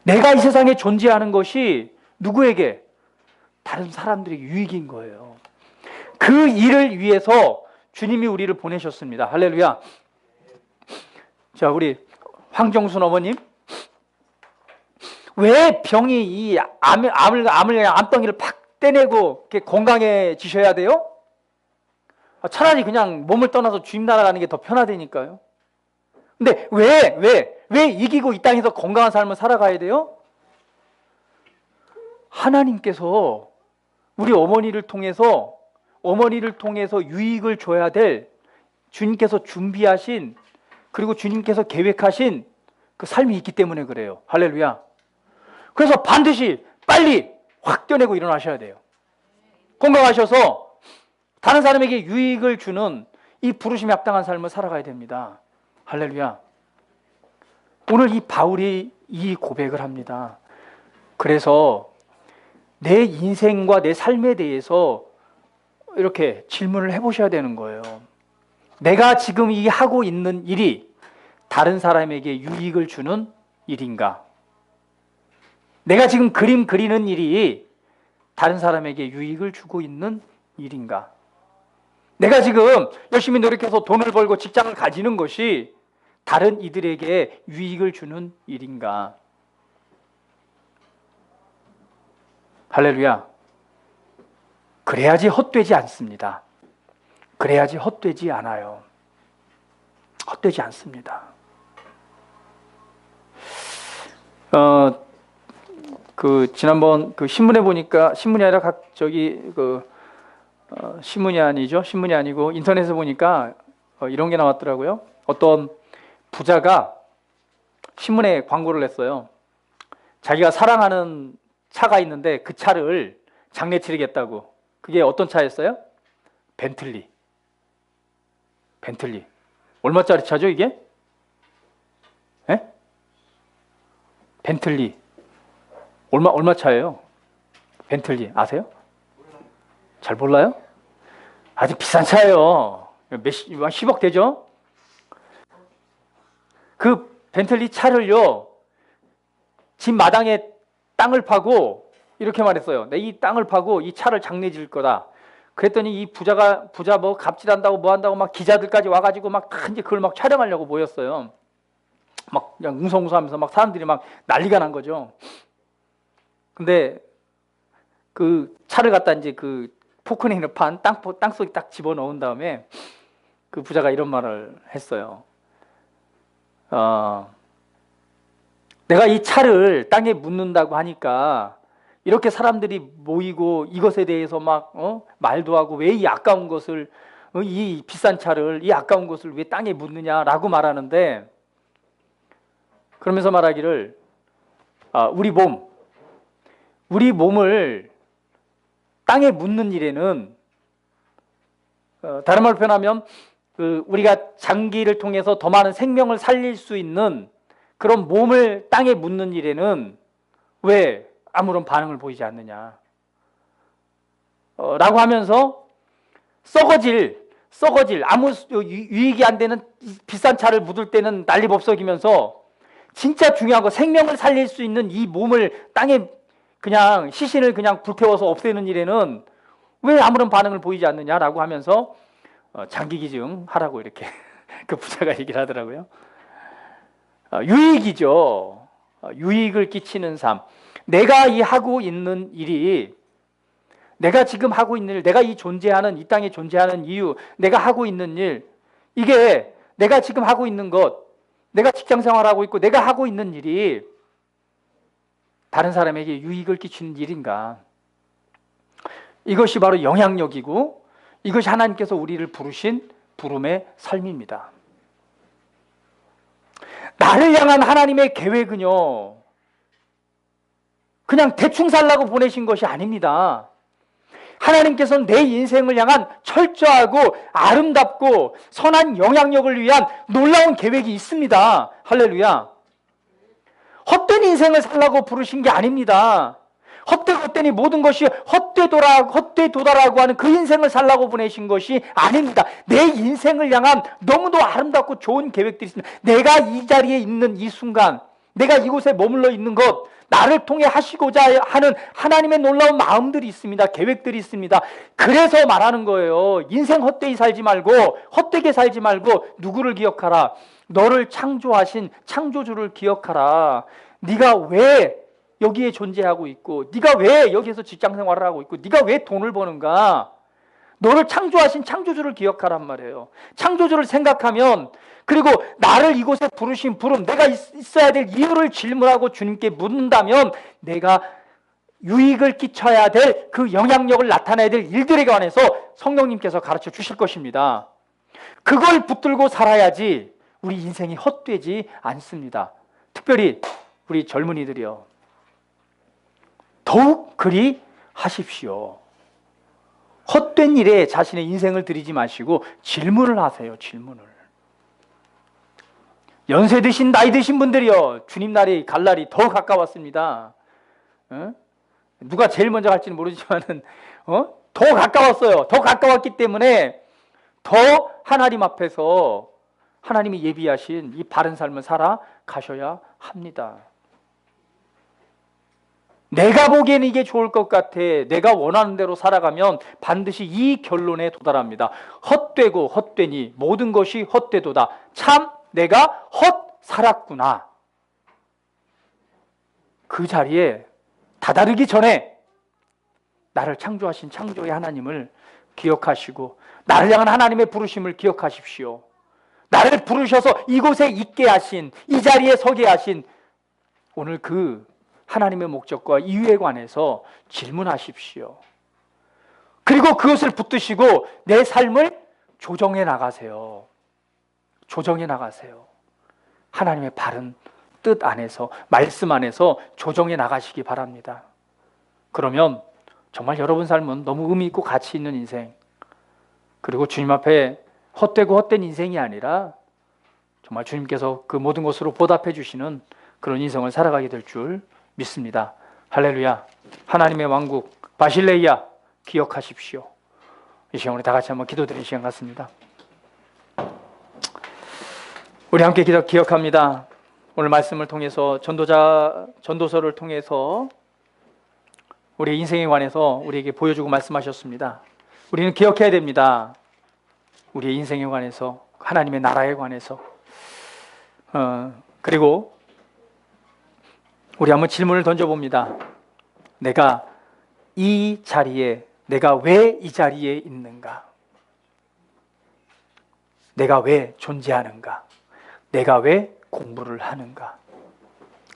Speaker 1: 내가 이 세상에 존재하는 것이 누구에게? 다른 사람들에게 유익인 거예요. 그 일을 위해서 주님이 우리를 보내셨습니다. 할렐루야. 자, 우리 황정순 어머님, 왜 병이 이 암덩이를 팍 떼내고 이렇게 건강해지셔야 돼요? 차라리 그냥 몸을 떠나서 주님 나라 가는 게 더 편하다니까요. 근데 왜 이기고 이 땅에서 건강한 삶을 살아가야 돼요? 하나님께서 우리 어머니를 통해서 유익을 줘야 될 주님께서 준비하신, 그리고 주님께서 계획하신 그 삶이 있기 때문에 그래요. 할렐루야. 그래서 반드시 빨리 확 떼내고 일어나셔야 돼요. 건강하셔서 다른 사람에게 유익을 주는 이 부르심에 합당한 삶을 살아가야 됩니다. 할렐루야. 오늘 이 바울이 이 고백을 합니다. 그래서 내 인생과 내 삶에 대해서 이렇게 질문을 해보셔야 되는 거예요. 내가 지금 이 하고 있는 일이 다른 사람에게 유익을 주는 일인가? 내가 지금 그림 그리는 일이 다른 사람에게 유익을 주고 있는 일인가? 내가 지금 열심히 노력해서 돈을 벌고 직장을 가지는 것이 다른 이들에게 유익을 주는 일인가? 할렐루야. 그래야지 헛되지 않습니다. 그래야지 헛되지 않아요. 헛되지 않습니다. 지난번 신문에 보니까, 신문이 아니라 신문이 아니죠. 신문이 아니고 인터넷에 보니까 이런 게 나왔더라고요. 어떤 부자가 신문에 광고를 냈어요. 자기가 사랑하는 차가 있는데 그 차를 장례 치르겠다고. 그게 어떤 차였어요? 벤틀리. 얼마짜리 차죠 이게? 예? 벤틀리. 얼마 차예요? 벤틀리 아세요? 잘 몰라요? 아주 비싼 차예요. 몇십억 10억 되죠? 그 벤틀리 차를요, 집 마당에 땅을 파고 이렇게 말했어요. 내 이 땅을 파고 이 차를 장례 지을 거다. 그랬더니 이 부자 뭐 갑질한다고 뭐 한다고 막 기자들까지 와가지고 막 이제 그걸 막 촬영하려고 모였어요. 막 그냥 웅성웅성하면서 막 사람들이 막 난리가 난 거죠. 근데 그 차를 갖다 이제 그 포크레인을 판 땅속에 딱 집어넣은 다음에 그 부자가 이런 말을 했어요. 내가 이 차를 땅에 묻는다고 하니까 이렇게 사람들이 모이고 이것에 대해서 막 말도 하고 왜 이 아까운 것을 이 비싼 차를 이 아까운 것을 왜 땅에 묻느냐라고 말하는데, 그러면서 말하기를 우리 몸을 땅에 묻는 일에는 다른 말로 표현하면 우리가 장기를 통해서 더 많은 생명을 살릴 수 있는 그런 몸을 땅에 묻는 일에는 왜 아무런 반응을 보이지 않느냐 라고 하면서 썩어질 아무 유익이 안 되는 비싼 차를 묻을 때는 난리법석이면서 진짜 중요한 거 생명을 살릴 수 있는 이 몸을 땅에 그냥 시신을 그냥 불태워서 없애는 일에는 왜 아무런 반응을 보이지 않느냐라고 하면서 장기기증 하라고 이렇게 그 부자가 얘기를 하더라고요. 유익이죠. 유익을 끼치는 삶. 내가 이 하고 있는 일이, 내가 지금 하고 있는 일, 내가 이 땅에 존재하는 이유, 내가 하고 있는 일, 이게 내가 지금 하고 있는 것, 내가 직장 생활하고 있고 내가 하고 있는 일이 다른 사람에게 유익을 끼치는 일인가? 이것이 바로 영향력이고 이것이 하나님께서 우리를 부르신 부름의 삶입니다. 나를 향한 하나님의 계획은요, 그냥 대충 살라고 보내신 것이 아닙니다. 하나님께서는 내 인생을 향한 철저하고 아름답고 선한 영향력을 위한 놀라운 계획이 있습니다. 할렐루야. 헛된 인생을 살라고 부르신 게 아닙니다. 헛되니 모든 것이 헛되도다라고 하는 그 인생을 살라고 보내신 것이 아닙니다. 내 인생을 향한 너무도 아름답고 좋은 계획들이 있습니다. 내가 이 자리에 있는 이 순간, 내가 이곳에 머물러 있는 것, 나를 통해 하시고자 하는 하나님의 놀라운 마음들이 있습니다. 계획들이 있습니다. 그래서 말하는 거예요. 인생 헛되이 살지 말고, 헛되게 살지 말고 누구를 기억하라? 너를 창조하신 창조주를 기억하라. 네가 왜 여기에 존재하고 있고, 네가 왜 여기에서 직장 생활을 하고 있고, 네가 왜 돈을 버는가? 너를 창조하신 창조주를 기억하란 말이에요. 창조주를 생각하면, 그리고 나를 이곳에 부르신 부름, 내가 있어야 될 이유를 질문하고 주님께 묻는다면 내가 유익을 끼쳐야 될 그 영향력을 나타내야 될 일들에 관해서 성령님께서 가르쳐 주실 것입니다. 그걸 붙들고 살아야지 우리 인생이 헛되지 않습니다. 특별히 우리 젊은이들이요, 더욱 그리 하십시오. 헛된 일에 자신의 인생을 들이지 마시고 질문을 하세요. 질문을. 연세 드신 나이 드신 분들이요, 주님 날이 갈 날이 더 가까웠습니다. 누가 제일 먼저 갈지는 모르지만은 더 가까웠어요. 더 가까웠기 때문에 더 하나님 앞에서 하나님이 예비하신 이 바른 삶을 살아 가셔야 합니다. 내가 보기에는 이게 좋을 것 같아, 내가 원하는 대로 살아가면 반드시 이 결론에 도달합니다. 헛되고 헛되니 모든 것이 헛되도다. 참 내가 헛 살았구나. 그 자리에 다다르기 전에 나를 창조하신 창조의 하나님을 기억하시고 나를 향한 하나님의 부르심을 기억하십시오. 나를 부르셔서 이곳에 있게 하신, 이 자리에 서게 하신 오늘 그 하나님의 목적과 이유에 관해서 질문하십시오. 그리고 그것을 붙드시고 내 삶을 조정해 나가세요. 조정해 나가세요. 하나님의 바른 뜻 안에서, 말씀 안에서 조정해 나가시기 바랍니다. 그러면 정말 여러분 삶은 너무 의미 있고 가치 있는 인생, 그리고 주님 앞에 헛되고 헛된 인생이 아니라 정말 주님께서 그 모든 것으로 보답해 주시는 그런 인생을 살아가게 될 줄 믿습니다. 할렐루야. 하나님의 왕국 바실레이아 기억하십시오. 이 시간 우리 다 같이 한번 기도드리는 시간 같습니다. 우리 함께 기억합니다. 오늘 말씀을 통해서 전도서를 통해서 우리의 인생에 관해서 우리에게 보여주고 말씀하셨습니다. 우리는 기억해야 됩니다. 우리의 인생에 관해서, 하나님의 나라에 관해서. 그리고 우리 한번 질문을 던져봅니다. 내가 이 자리에, 내가 왜 이 자리에 있는가? 내가 왜 존재하는가? 내가 왜 공부를 하는가?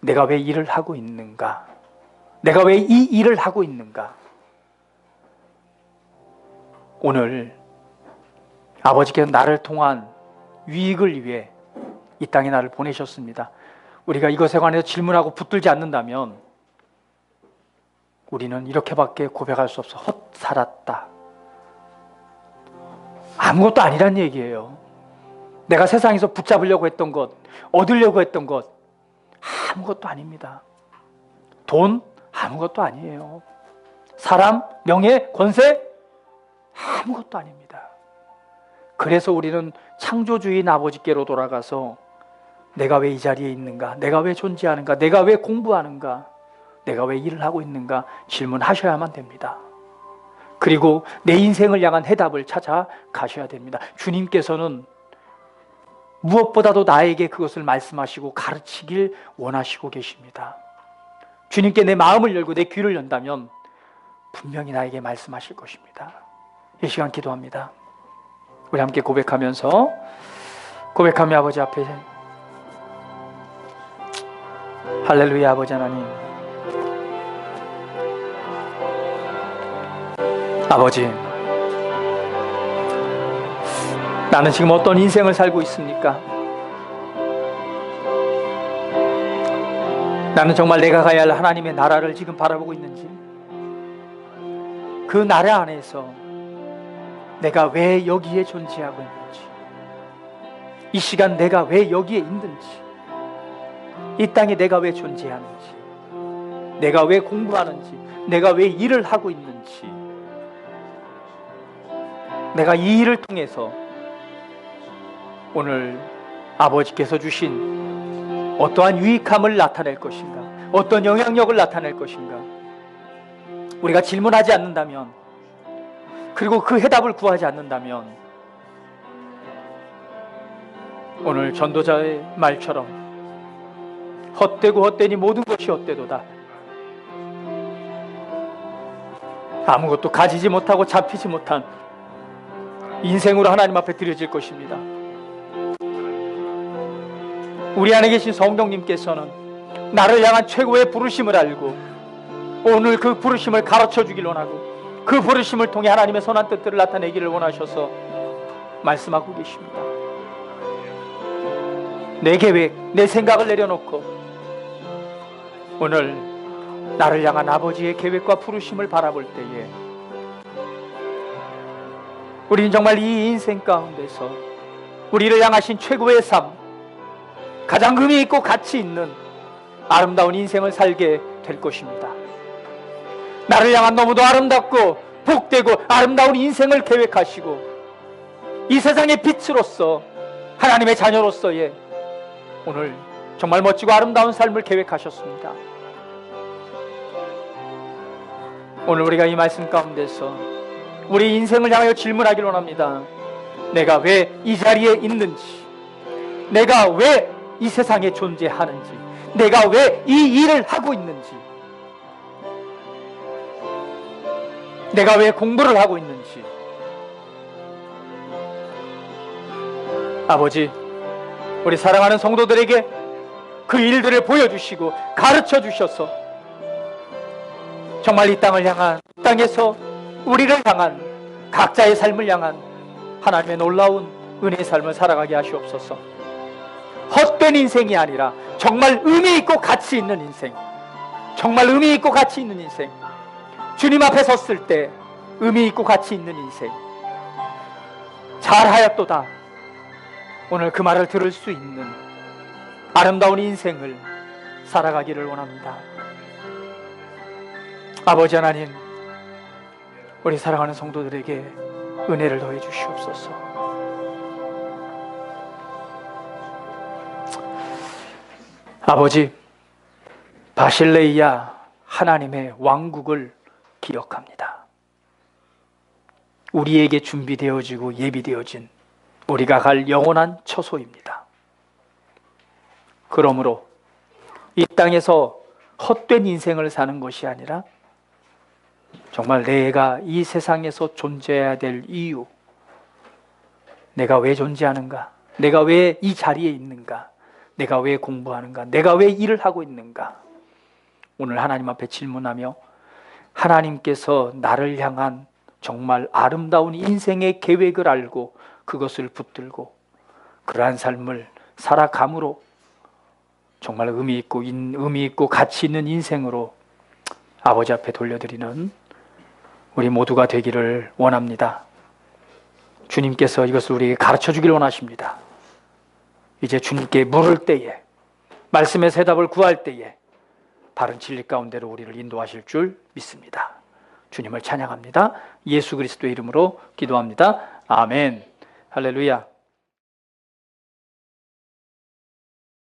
Speaker 1: 내가 왜 일을 하고 있는가? 내가 왜 이 일을 하고 있는가? 오늘 아버지께서 나를 통한 유익을 위해 이 땅에 나를 보내셨습니다. 우리가 이것에 관해서 질문하고 붙들지 않는다면 우리는 이렇게밖에 고백할 수 없어. 헛 살았다. 아무것도 아니란 얘기예요. 내가 세상에서 붙잡으려고 했던 것, 얻으려고 했던 것 아무것도 아닙니다. 돈 아무것도 아니에요. 사람, 명예, 권세 아무것도 아닙니다. 그래서 우리는 창조주인 아버지께로 돌아가서 내가 왜 이 자리에 있는가? 내가 왜 존재하는가? 내가 왜 공부하는가? 내가 왜 일을 하고 있는가? 질문하셔야만 됩니다. 그리고 내 인생을 향한 해답을 찾아 가셔야 됩니다. 주님께서는 무엇보다도 나에게 그것을 말씀하시고 가르치길 원하시고 계십니다. 주님께 내 마음을 열고 내 귀를 연다면 분명히 나에게 말씀하실 것입니다. 이 시간 기도합니다. 우리 함께 고백하면서 고백하며 아버지 앞에 할렐루야. 아버지 하나님, 아버지, 나는 지금 어떤 인생을 살고 있습니까? 나는 정말 내가 가야 할 하나님의 나라를 지금 바라보고 있는지, 그 나라 안에서 내가 왜 여기에 존재하고 있는지, 이 시간 내가 왜 여기에 있는지, 이 땅에 내가 왜 존재하는지, 내가 왜 공부하는지, 내가 왜 일을 하고 있는지, 내가 이 일을 통해서 오늘 아버지께서 주신 어떠한 유익함을 나타낼 것인가, 어떤 영향력을 나타낼 것인가, 우리가 질문하지 않는다면, 그리고 그 해답을 구하지 않는다면 오늘 전도자의 말처럼 헛되고 헛되니 모든 것이 헛되도다. 아무것도 가지지 못하고 잡히지 못한 인생으로 하나님 앞에 드려질 것입니다. 우리 안에 계신 성령님께서는 나를 향한 최고의 부르심을 알고 오늘 그 부르심을 가르쳐 주길 원하고 그 부르심을 통해 하나님의 선한 뜻들을 나타내기를 원하셔서 말씀하고 계십니다. 내 계획, 내 생각을 내려놓고 오늘 나를 향한 아버지의 계획과 부르심을 바라볼 때에 우리는 정말 이 인생 가운데서 우리를 향하신 최고의 삶, 가장 의미 있고 가치 있는 아름다운 인생을 살게 될 것입니다. 나를 향한 너무도 아름답고 복되고 아름다운 인생을 계획하시고 이 세상의 빛으로서 하나님의 자녀로서의 오늘 정말 멋지고 아름다운 삶을 계획하셨습니다. 오늘 우리가 이 말씀 가운데서 우리 인생을 향하여 질문하기를 원합니다. 내가 왜 이 자리에 있는지, 내가 왜 이 세상에 존재하는지, 내가 왜 이 일을 하고 있는지, 내가 왜 공부를 하고 있는지. 아버지, 우리 사랑하는 성도들에게 그 일들을 보여주시고 가르쳐 주셔서 정말 이 땅을 향한, 이 땅에서 우리를 향한, 각자의 삶을 향한 하나님의 놀라운 은혜의 삶을 살아가게 하시옵소서. 헛된 인생이 아니라 정말 의미 있고 가치 있는 인생, 정말 의미 있고 가치 있는 인생, 주님 앞에 섰을 때 의미 있고 가치 있는 인생, 잘하였도다. 오늘 그 말을 들을 수 있는 아름다운 인생을 살아가기를 원합니다. 아버지 하나님, 우리 사랑하는 성도들에게 은혜를 더해 주시옵소서. 아버지, 바실레이아 하나님의 왕국을 기억합니다. 우리에게 준비되어지고 예비되어진 우리가 갈 영원한 처소입니다. 그러므로 이 땅에서 헛된 인생을 사는 것이 아니라 정말 내가 이 세상에서 존재해야 될 이유, 내가 왜 존재하는가? 내가 왜 이 자리에 있는가? 내가 왜 공부하는가? 내가 왜 일을 하고 있는가? 오늘 하나님 앞에 질문하며 하나님께서 나를 향한 정말 아름다운 인생의 계획을 알고 그것을 붙들고 그러한 삶을 살아감으로 정말 의미 있고 가치 있는 인생으로 아버지 앞에 돌려드리는 우리 모두가 되기를 원합니다. 주님께서 이것을 우리에게 가르쳐 주길 원하십니다. 이제 주님께 물을 때에, 말씀의 대답을 구할 때에 바른 진리 가운데로 우리를 인도하실 줄 믿습니다. 주님을 찬양합니다. 예수 그리스도의 이름으로 기도합니다. 아멘. 할렐루야.